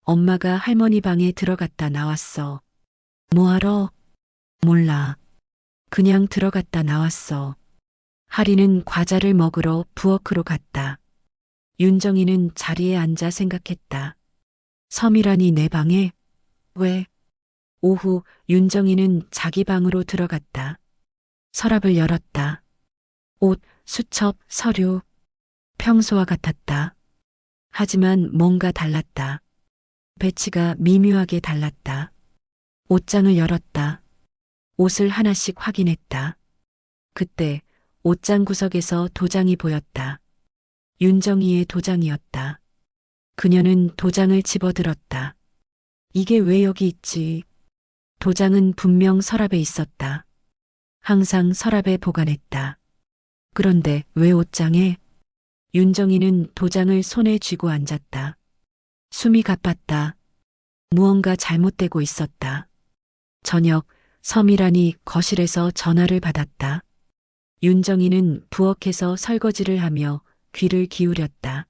엄마가 할머니 방에 들어갔다 나왔어. 뭐하러? 몰라. 그냥 들어갔다 나왔어. 할인은 과자를 먹으러 부엌으로 갔다. 윤정이는 자리에 앉아 생각했다. 서미란이 내 방에? 왜? 오후 윤정이는 자기 방으로 들어갔다. 서랍을 열었다. 옷, 수첩, 서류. 평소와 같았다. 하지만 뭔가 달랐다. 배치가 미묘하게 달랐다. 옷장을 열었다. 옷을 하나씩 확인했다. 그때 옷장 구석에서 도장이 보였다. 윤정이의 도장이었다. 그녀는 도장을 집어들었다. 이게 왜 여기 있지? 도장은 분명 서랍에 있었다. 항상 서랍에 보관했다. 그런데 왜 옷장에? 윤정이는 도장을 손에 쥐고 앉았다. 숨이 가빴다. 무언가 잘못되고 있었다. 저녁, 서미란이 거실에서 전화를 받았다. 윤정이는 부엌에서 설거지를 하며 귀를 기울였다.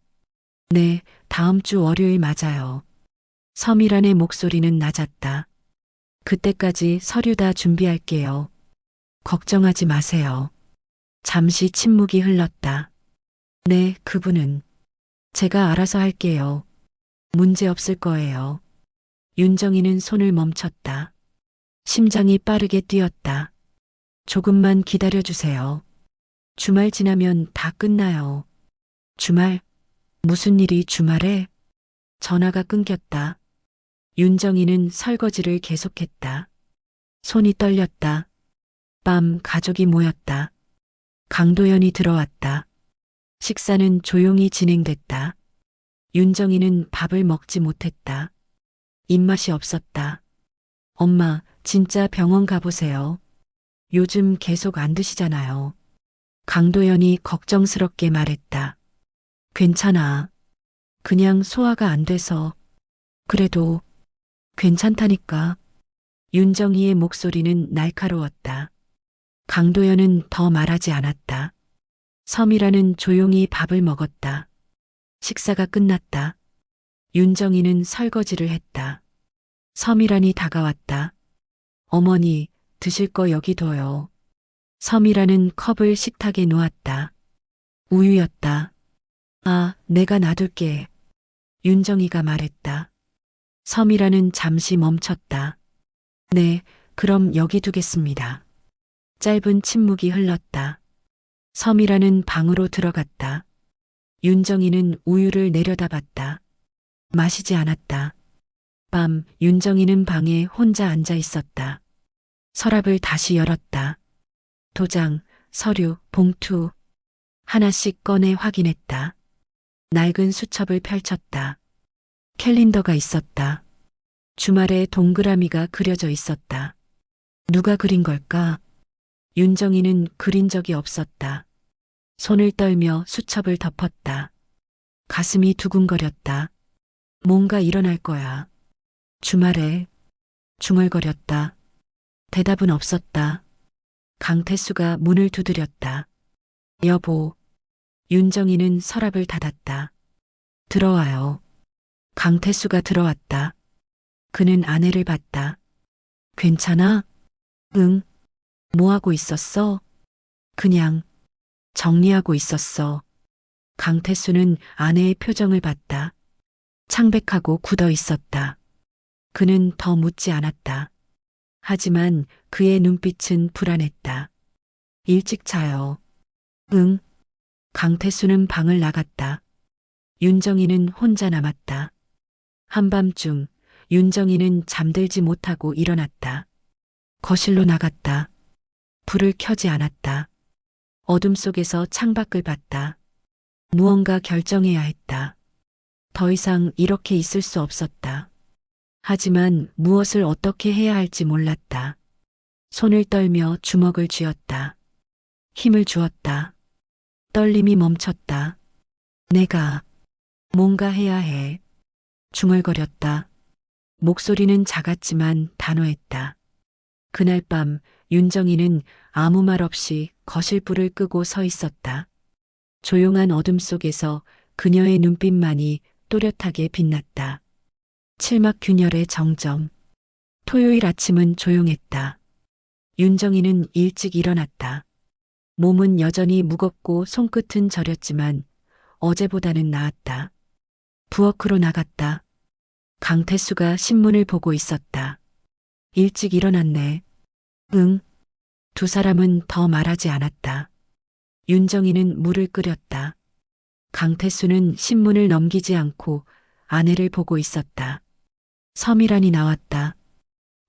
네, 다음 주 월요일 맞아요. 서미란의 목소리는 낮았다. 그때까지 서류 다 준비할게요. 걱정하지 마세요. 잠시 침묵이 흘렀다. 네, 그분은 제가 알아서 할게요. 문제 없을 거예요. 윤정이는 손을 멈췄다. 심장이 빠르게 뛰었다. 조금만 기다려주세요. 주말 지나면 다 끝나요. 주말? 무슨 일이 주말에? 전화가 끊겼다. 윤정이는 설거지를 계속했다. 손이 떨렸다. 밤 가족이 모였다. 강도연이 들어왔다. 식사는 조용히 진행됐다. 윤정이는 밥을 먹지 못했다. 입맛이 없었다. 엄마, 진짜 병원 가보세요. 요즘 계속 안 드시잖아요. 강도연이 걱정스럽게 말했다. 괜찮아. 그냥 소화가 안 돼서. 그래도 괜찮다니까. 윤정이의 목소리는 날카로웠다. 강도연은 더 말하지 않았다. 서미라는 조용히 밥을 먹었다. 식사가 끝났다. 윤정이는 설거지를 했다. 서미란이 다가왔다. 어머니, 드실 거 여기 둬요. 서미란은 컵을 식탁에 놓았다. 우유였다. 아, 내가 놔둘게. 윤정이가 말했다. 서미란은 잠시 멈췄다. 네, 그럼 여기 두겠습니다. 짧은 침묵이 흘렀다. 서미란은 방으로 들어갔다. 윤정이는 우유를 내려다봤다. 마시지 않았다. 밤, 윤정이는 방에 혼자 앉아 있었다. 서랍을 다시 열었다. 도장, 서류, 봉투. 하나씩 꺼내 확인했다. 낡은 수첩을 펼쳤다. 캘린더가 있었다. 주말에 동그라미가 그려져 있었다. 누가 그린 걸까? 윤정이는 그린 적이 없었다. 손을 떨며 수첩을 덮었다. 가슴이 두근거렸다. 뭔가 일어날 거야. 주말에 중얼거렸다. 대답은 없었다. 강태수가 문을 두드렸다. 여보. 윤정이는 서랍을 닫았다. 들어와요. 강태수가 들어왔다. 그는 아내를 봤다. 괜찮아? 응. 뭐 하고 있었어? 그냥 정리하고 있었어. 강태수는 아내의 표정을 봤다. 창백하고 굳어 있었다. 그는 더 묻지 않았다. 하지만 그의 눈빛은 불안했다. 일찍 자요. 응. 강태수는 방을 나갔다. 윤정이는 혼자 남았다. 한밤중 윤정이는 잠들지 못하고 일어났다. 거실로 나갔다. 불을 켜지 않았다. 어둠 속에서 창밖을 봤다. 무언가 결정해야 했다. 더 이상 이렇게 있을 수 없었다. 하지만 무엇을 어떻게 해야 할지 몰랐다. 손을 떨며 주먹을 쥐었다. 힘을 주었다. 떨림이 멈췄다. 내가 뭔가 해야 해. 중얼거렸다. 목소리는 작았지만 단호했다. 그날 밤 윤정이는 아무 말 없이 거실불을 끄고 서 있었다. 조용한 어둠 속에서 그녀의 눈빛만이 또렷하게 빛났다. 칠막 균열의 정점. 토요일 아침은 조용했다. 윤정이는 일찍 일어났다. 몸은 여전히 무겁고 손끝은 저렸지만 어제보다는 나았다. 부엌으로 나갔다. 강태수가 신문을 보고 있었다. 일찍 일어났네. 응. 두 사람은 더 말하지 않았다. 윤정이는 물을 끓였다. 강태수는 신문을 넘기지 않고 아내를 보고 있었다. 서미란이 나왔다.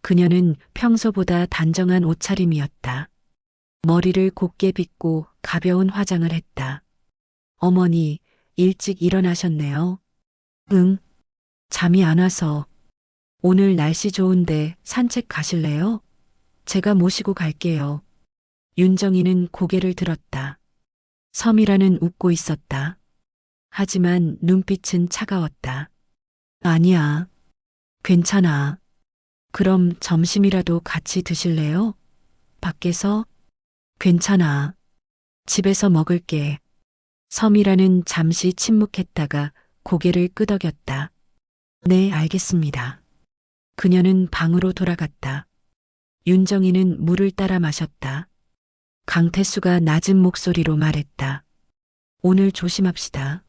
그녀는 평소보다 단정한 옷차림이었다. 머리를 곱게 빗고 가벼운 화장을 했다. 어머니, 일찍 일어나셨네요. 응, 잠이 안 와서. 오늘 날씨 좋은데 산책 가실래요? 제가 모시고 갈게요. 윤정이는 고개를 들었다. 서미라는 웃고 있었다. 하지만 눈빛은 차가웠다. 아니야. 괜찮아. 그럼 점심이라도 같이 드실래요? 밖에서? 괜찮아. 집에서 먹을게. 서미라는 잠시 침묵했다가 고개를 끄덕였다. 네, 알겠습니다. 그녀는 방으로 돌아갔다. 윤정이는 물을 따라 마셨다. 강태수가 낮은 목소리로 말했다. 오늘 조심합시다.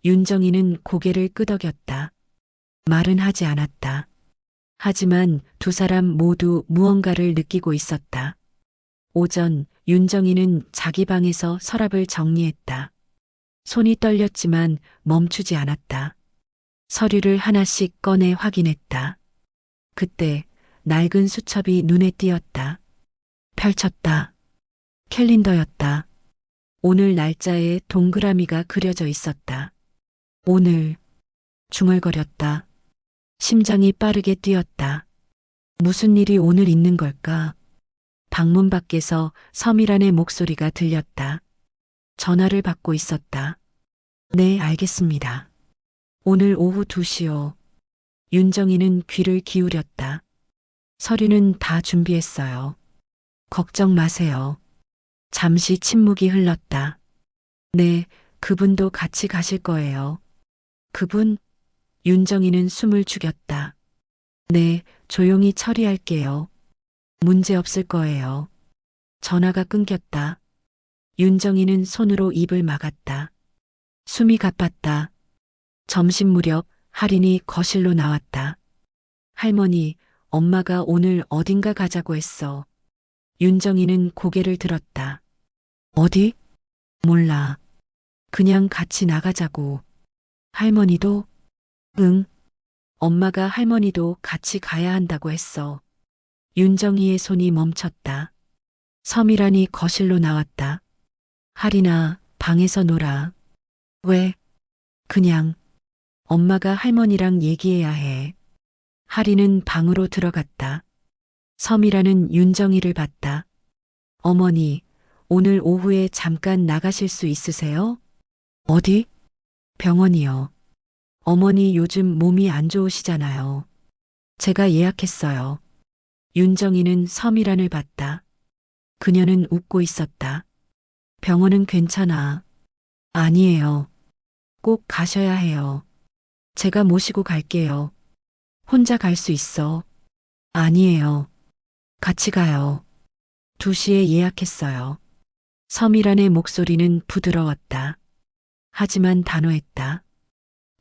윤정이는 고개를 끄덕였다. 말은 하지 않았다. 하지만 두 사람 모두 무언가를 느끼고 있었다. 오전 윤정이는 자기 방에서 서랍을 정리했다. 손이 떨렸지만 멈추지 않았다. 서류를 하나씩 꺼내 확인했다. 그때 낡은 수첩이 눈에 띄었다. 펼쳤다. 캘린더였다. 오늘 날짜에 동그라미가 그려져 있었다. 오늘 중얼거렸다. 심장이 빠르게 뛰었다. 무슨 일이 오늘 있는 걸까? 방문 밖에서 서미란의 목소리가 들렸다. 전화를 받고 있었다. 네, 알겠습니다. 오늘 오후 2시요. 윤정이는 귀를 기울였다. 서류는 다 준비했어요. 걱정 마세요. 잠시 침묵이 흘렀다. 네, 그분도 같이 가실 거예요. 그분? 윤정이는 숨을 죽였다. 네, 조용히 처리할게요. 문제 없을 거예요. 전화가 끊겼다. 윤정이는 손으로 입을 막았다. 숨이 가빴다. 점심 무렵 할인이 거실로 나왔다. 할머니, 엄마가 오늘 어딘가 가자고 했어. 윤정이는 고개를 들었다. 어디? 몰라. 그냥 같이 나가자고. 할머니도? 응. 엄마가 할머니도 같이 가야 한다고 했어. 윤정이의 손이 멈췄다. 서미란이 거실로 나왔다. 할인아, 방에서 놀아. 왜? 그냥. 엄마가 할머니랑 얘기해야 해. 할인은 방으로 들어갔다. 서미란은 윤정이를 봤다. 어머니, 오늘 오후에 잠깐 나가실 수 있으세요? 어디? 병원이요. 어머니 요즘 몸이 안 좋으시잖아요. 제가 예약했어요. 윤정이는 서미란을 봤다. 그녀는 웃고 있었다. 병원은 괜찮아. 아니에요. 꼭 가셔야 해요. 제가 모시고 갈게요. 혼자 갈 수 있어. 아니에요. 같이 가요. 2시에 예약했어요. 서미란의 목소리는 부드러웠다. 하지만 단호했다.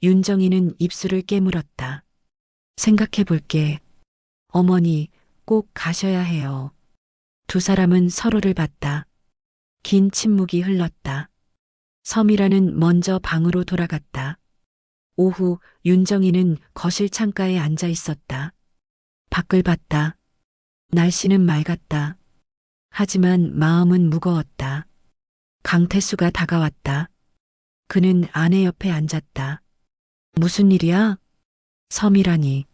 윤정이는 입술을 깨물었다. 생각해 볼게. 어머니, 꼭 가셔야 해요. 두 사람은 서로를 봤다. 긴 침묵이 흘렀다. 서미란은 먼저 방으로 돌아갔다. 오후 윤정이는 거실 창가에 앉아 있었다. 밖을 봤다. 날씨는 맑았다. 하지만 마음은 무거웠다. 강태수가 다가왔다. 그는 아내 옆에 앉았다. 무슨 일이야? 서미란이.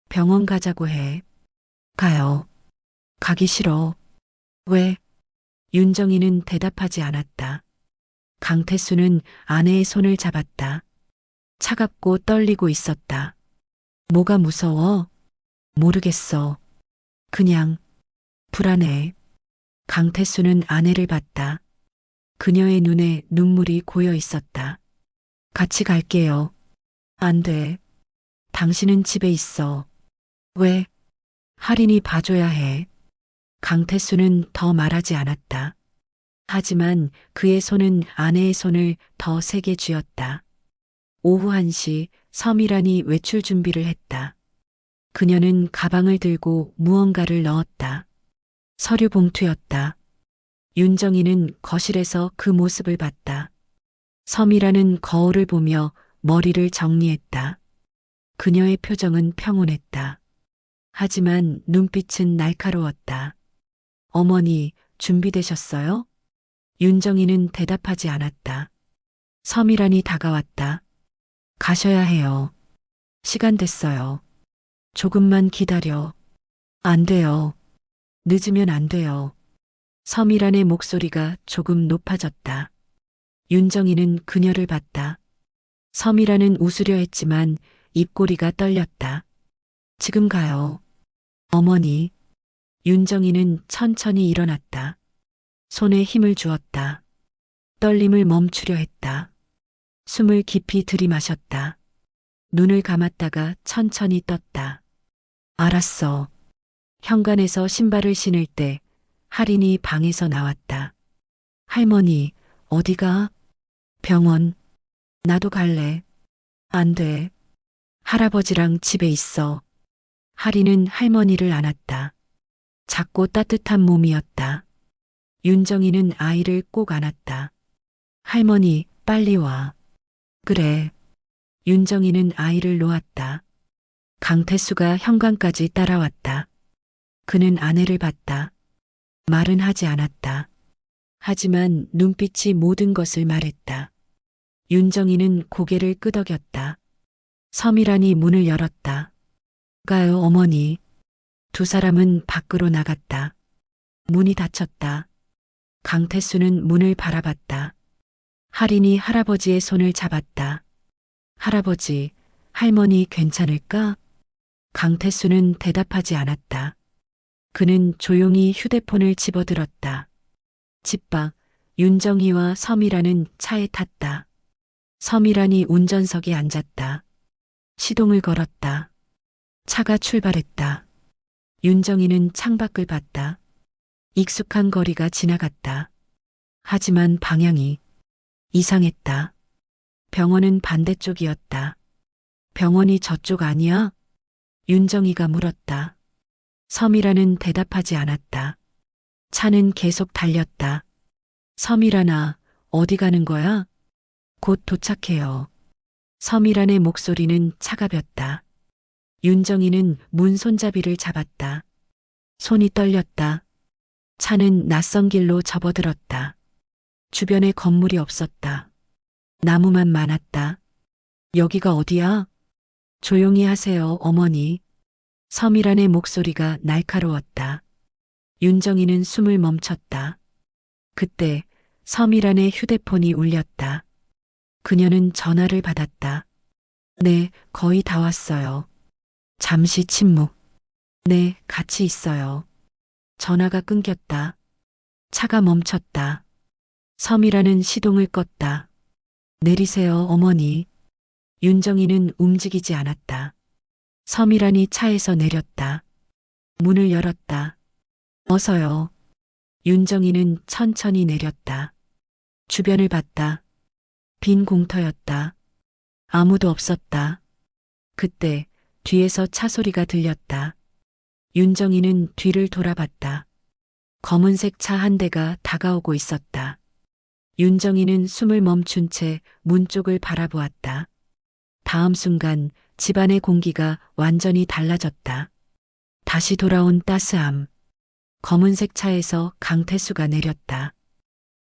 병원 가자고 해. 가요. 가기 싫어. 왜? 윤정이는 대답하지 않았다. 강태수는 아내의 손을 잡았다. 차갑고 떨리고 있었다. 뭐가 무서워? 모르겠어. 그냥 불안해. 강태수는 아내를 봤다. 그녀의 눈에 눈물이 고여 있었다. 같이 갈게요. 안 돼. 당신은 집에 있어. 왜? 할인이 봐줘야 해. 강태수는 더 말하지 않았다. 하지만 그의 손은 아내의 손을 더 세게 쥐었다. 오후 1시 서미란이 외출 준비를 했다. 그녀는 가방을 들고 무언가를 넣었다. 서류 봉투였다. 윤정이는 거실에서 그 모습을 봤다. 섬이라는 거울을 보며 머리를 정리했다. 그녀의 표정은 평온했다. 하지만 눈빛은 날카로웠다. 어머니, 준비되셨어요? 윤정이는 대답하지 않았다. 섬이란이 다가왔다. 가셔야 해요. 시간 됐어요. 조금만 기다려. 안 돼요. 늦으면 안 돼요. 섬이란의 목소리가 조금 높아졌다. 윤정이는 그녀를 봤다. 섬이란은 웃으려 했지만 입꼬리가 떨렸다. 지금 가요. 어머니. 윤정이는 천천히 일어났다. 손에 힘을 주었다. 떨림을 멈추려 했다. 숨을 깊이 들이마셨다. 눈을 감았다가 천천히 떴다. 알았어. 현관에서 신발을 신을 때 할인이 방에서 나왔다. 할머니, 어디가? 병원. 나도 갈래. 안 돼. 할아버지랑 집에 있어. 할인은 할머니를 안았다. 작고 따뜻한 몸이었다. 윤정이는 아이를 꼭 안았다. 할머니, 빨리 와. 그래. 윤정이는 아이를 놓았다. 강태수가 현관까지 따라왔다. 그는 아내를 봤다. 말은 하지 않았다. 하지만 눈빛이 모든 것을 말했다. 윤정이는 고개를 끄덕였다. 섬이란이 문을 열었다. 가요, 어머니. 두 사람은 밖으로 나갔다. 문이 닫혔다. 강태수는 문을 바라봤다. 할인이 할아버지의 손을 잡았다. 할아버지, 할머니 괜찮을까? 강태수는 대답하지 않았다. 그는 조용히 휴대폰을 집어들었다. 집 밖 윤정희와 섬이란은 차에 탔다. 섬이란이 운전석에 앉았다. 시동을 걸었다. 차가 출발했다. 윤정이는 창밖을 봤다. 익숙한 거리가 지나갔다. 하지만 방향이 이상했다. 병원은 반대쪽이었다. 병원이 저쪽 아니야? 윤정이가 물었다. 섬이라는 대답하지 않았다. 차는 계속 달렸다. 섬이라나, 어디 가는 거야? 곧 도착해요. 섬이란의 목소리는 차가웠다. 윤정이는 문 손잡이를 잡았다. 손이 떨렸다. 차는 낯선 길로 접어들었다. 주변에 건물이 없었다. 나무만 많았다. 여기가 어디야? 조용히 하세요, 어머니. 섬이란의 목소리가 날카로웠다. 윤정이는 숨을 멈췄다. 그때 섬이란의 휴대폰이 울렸다. 그녀는 전화를 받았다. 네, 거의 다 왔어요. 잠시 침묵. 네, 같이 있어요. 전화가 끊겼다. 차가 멈췄다. 섬이란은 시동을 껐다. 내리세요, 어머니. 윤정이는 움직이지 않았다. 섬이란이 차에서 내렸다. 문을 열었다. 어서요. 윤정이는 천천히 내렸다. 주변을 봤다. 빈 공터였다. 아무도 없었다. 그때 뒤에서 차 소리가 들렸다. 윤정이는 뒤를 돌아봤다. 검은색 차 한 대가 다가오고 있었다. 윤정이는 숨을 멈춘 채 문 쪽을 바라보았다. 다음 순간 집안의 공기가 완전히 달라졌다. 다시 돌아온 따스함. 검은색 차에서 강태수가 내렸다.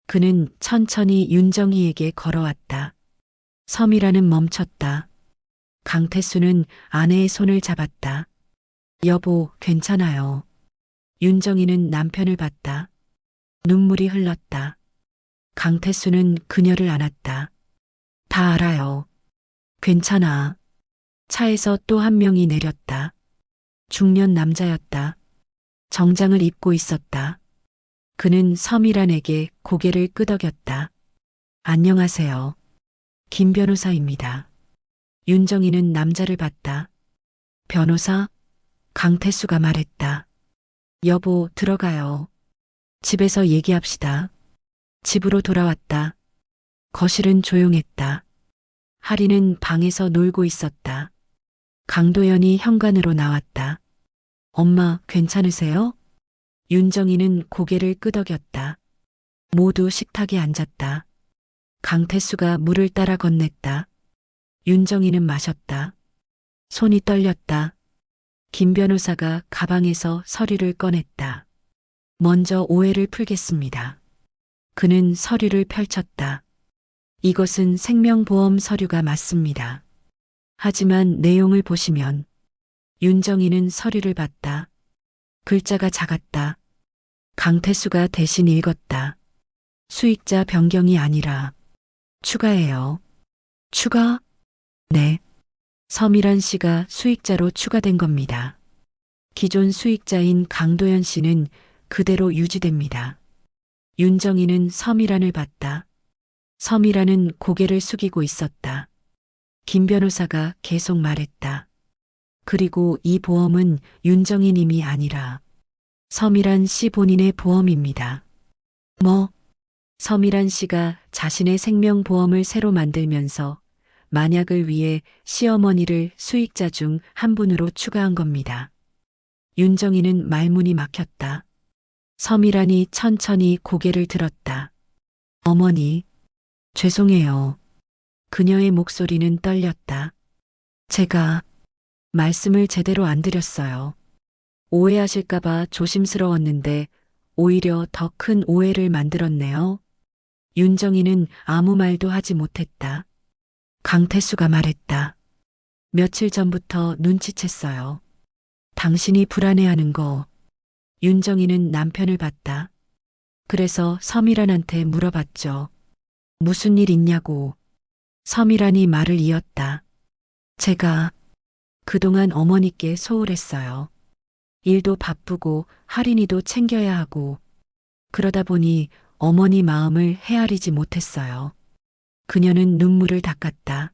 그는 천천히 윤정이에게 걸어왔다. 섬이라는 멈췄다. 강태수는 아내의 손을 잡았다. 여보, 괜찮아요. 윤정이는 남편을 봤다. 눈물이 흘렀다. 강태수는 그녀를 안았다. 다 알아요. 괜찮아. 차에서 또 한 명이 내렸다. 중년 남자였다. 정장을 입고 있었다. 그는 섬이란에게 고개를 끄덕였다. 안녕하세요. 김 변호사입니다. 윤정이는 남자를 봤다. 변호사? 강태수가 말했다. 여보, 들어가요. 집에서 얘기합시다. 집으로 돌아왔다. 거실은 조용했다. 하리는 방에서 놀고 있었다. 강도연이 현관으로 나왔다. 엄마, 괜찮으세요? 윤정이는 고개를 끄덕였다. 모두 식탁에 앉았다. 강태수가 물을 따라 건넸다. 윤정이는 마셨다. 손이 떨렸다. 김 변호사가 가방에서 서류를 꺼냈다. 먼저 오해를 풀겠습니다. 그는 서류를 펼쳤다. 이것은 생명보험 서류가 맞습니다. 하지만 내용을 보시면 윤정이는 서류를 봤다. 글자가 작았다. 강태수가 대신 읽었다. 수익자 변경이 아니라 추가예요. 추가? 네. 서미란 씨가 수익자로 추가된 겁니다. 기존 수익자인 강도연 씨는 그대로 유지됩니다. 윤정이는 서미란을 봤다. 서미란은 고개를 숙이고 있었다. 김 변호사가 계속 말했다. 그리고 이 보험은 윤정이 님이 아니라 서미란 씨 본인의 보험입니다. 뭐? 서미란 씨가 자신의 생명보험을 새로 만들면서 만약을 위해 시어머니를 수익자 중 한 분으로 추가한 겁니다. 윤정이는 말문이 막혔다. 서미란이 천천히 고개를 들었다. 어머니, 죄송해요. 그녀의 목소리는 떨렸다. 제가 말씀을 제대로 안 드렸어요. 오해하실까봐 조심스러웠는데 오히려 더 큰 오해를 만들었네요. 윤정이는 아무 말도 하지 못했다. 강태수가 말했다. 며칠 전부터 눈치챘어요. 당신이 불안해하는 거. 윤정이는 남편을 봤다. 그래서 서미란한테 물어봤죠. 무슨 일 있냐고. 서미란이 말을 이었다. 제가 그동안 어머니께 소홀했어요. 일도 바쁘고 할인이도 챙겨야 하고 그러다 보니 어머니 마음을 헤아리지 못했어요. 그녀는 눈물을 닦았다.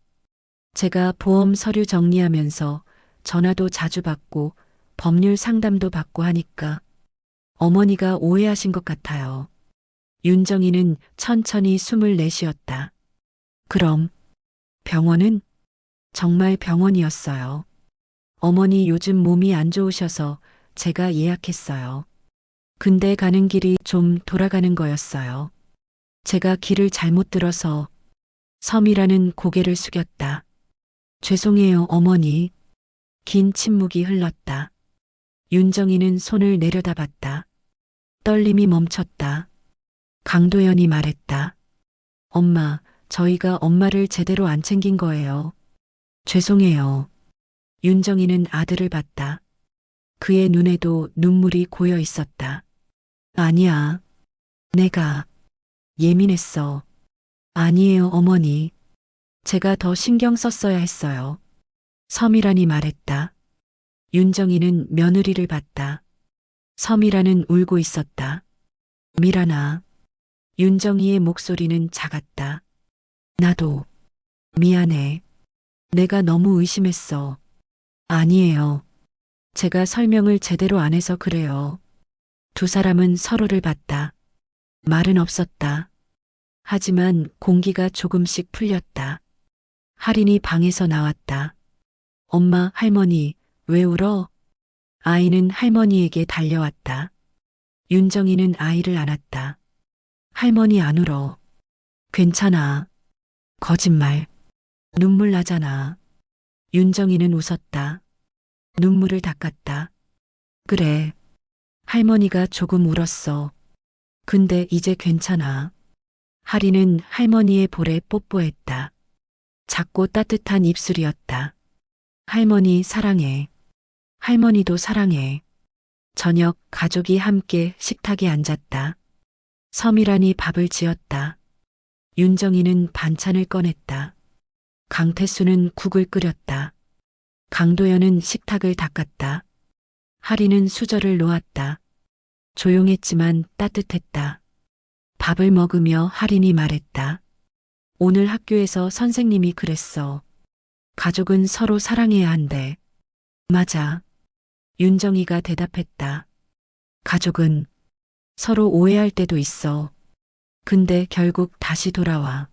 제가 보험 서류 정리하면서 전화도 자주 받고 법률 상담도 받고 하니까 어머니가 오해하신 것 같아요. 윤정이는 천천히 숨을 내쉬었다. 그럼 병원은? 정말 병원이었어요. 어머니 요즘 몸이 안 좋으셔서 제가 예약했어요. 근데 가는 길이 좀 돌아가는 거였어요. 제가 길을 잘못 들어서. 서미라는 고개를 숙였다. 죄송해요, 어머니. 긴 침묵이 흘렀다. 윤정이는 손을 내려다봤다. 떨림이 멈췄다. 강도연이 말했다. 엄마, 저희가 엄마를 제대로 안 챙긴 거예요. 죄송해요. 윤정이는 아들을 봤다. 그의 눈에도 눈물이 고여 있었다. 아니야. 내가 예민했어. 아니에요, 어머니. 제가 더 신경 썼어야 했어요. 서미란이 말했다. 윤정이는 며느리를 봤다. 서미란은 울고 있었다. 미란아. 윤정이의 목소리는 작았다. 나도 미안해. 내가 너무 의심했어. 아니에요. 제가 설명을 제대로 안 해서 그래요. 두 사람은 서로를 봤다. 말은 없었다. 하지만 공기가 조금씩 풀렸다. 할인이 방에서 나왔다. 엄마, 할머니, 왜 울어? 아이는 할머니에게 달려왔다. 윤정이는 아이를 안았다. 할머니 안 울어. 괜찮아. 거짓말. 눈물 나잖아. 윤정이는 웃었다. 눈물을 닦았다. 그래. 할머니가 조금 울었어. 근데 이제 괜찮아. 할인은 할머니의 볼에 뽀뽀했다. 작고 따뜻한 입술이었다. 할머니 사랑해. 할머니도 사랑해. 저녁 가족이 함께 식탁에 앉았다. 서미란이 밥을 지었다. 윤정이는 반찬을 꺼냈다. 강태수는 국을 끓였다. 강도연은 식탁을 닦았다. 할인은 수저를 놓았다. 조용했지만 따뜻했다. 밥을 먹으며 할인이 말했다. 오늘 학교에서 선생님이 그랬어. 가족은 서로 사랑해야 한대. 맞아. 윤정이가 대답했다. 가족은 서로 오해할 때도 있어. 근데 결국 다시 돌아와.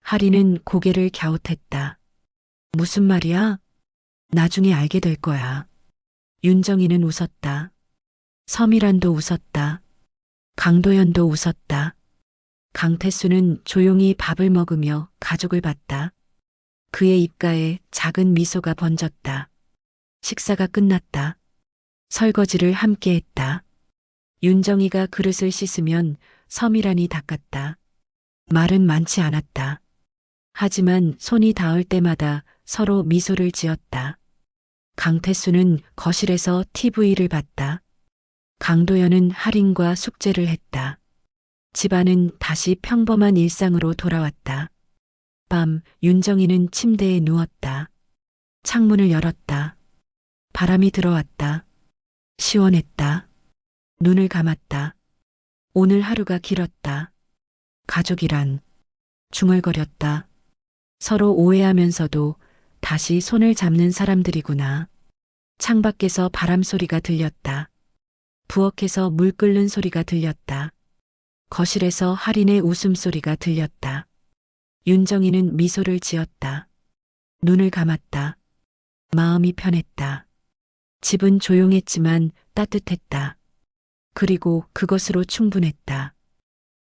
할인은 고개를 갸웃했다. 무슨 말이야? 나중에 알게 될 거야. 윤정이는 웃었다. 서미란도 웃었다. 강도연도 웃었다. 강태수는 조용히 밥을 먹으며 가족을 봤다. 그의 입가에 작은 미소가 번졌다. 식사가 끝났다. 설거지를 함께 했다. 윤정이가 그릇을 씻으면 서밀한이 닦았다. 말은 많지 않았다. 하지만 손이 닿을 때마다 서로 미소를 지었다. 강태수는 거실에서 TV를 봤다. 강도연은 할인과 숙제를 했다. 집안은 다시 평범한 일상으로 돌아왔다. 밤, 윤정이는 침대에 누웠다. 창문을 열었다. 바람이 들어왔다. 시원했다. 눈을 감았다. 오늘 하루가 길었다. 가족이란 중얼거렸다. 서로 오해하면서도 다시 손을 잡는 사람들이구나. 창밖에서 바람 소리가 들렸다. 부엌에서 물 끓는 소리가 들렸다. 거실에서 할인의 웃음소리가 들렸다. 윤정이는 미소를 지었다. 눈을 감았다. 마음이 편했다. 집은 조용했지만 따뜻했다. 그리고 그것으로 충분했다.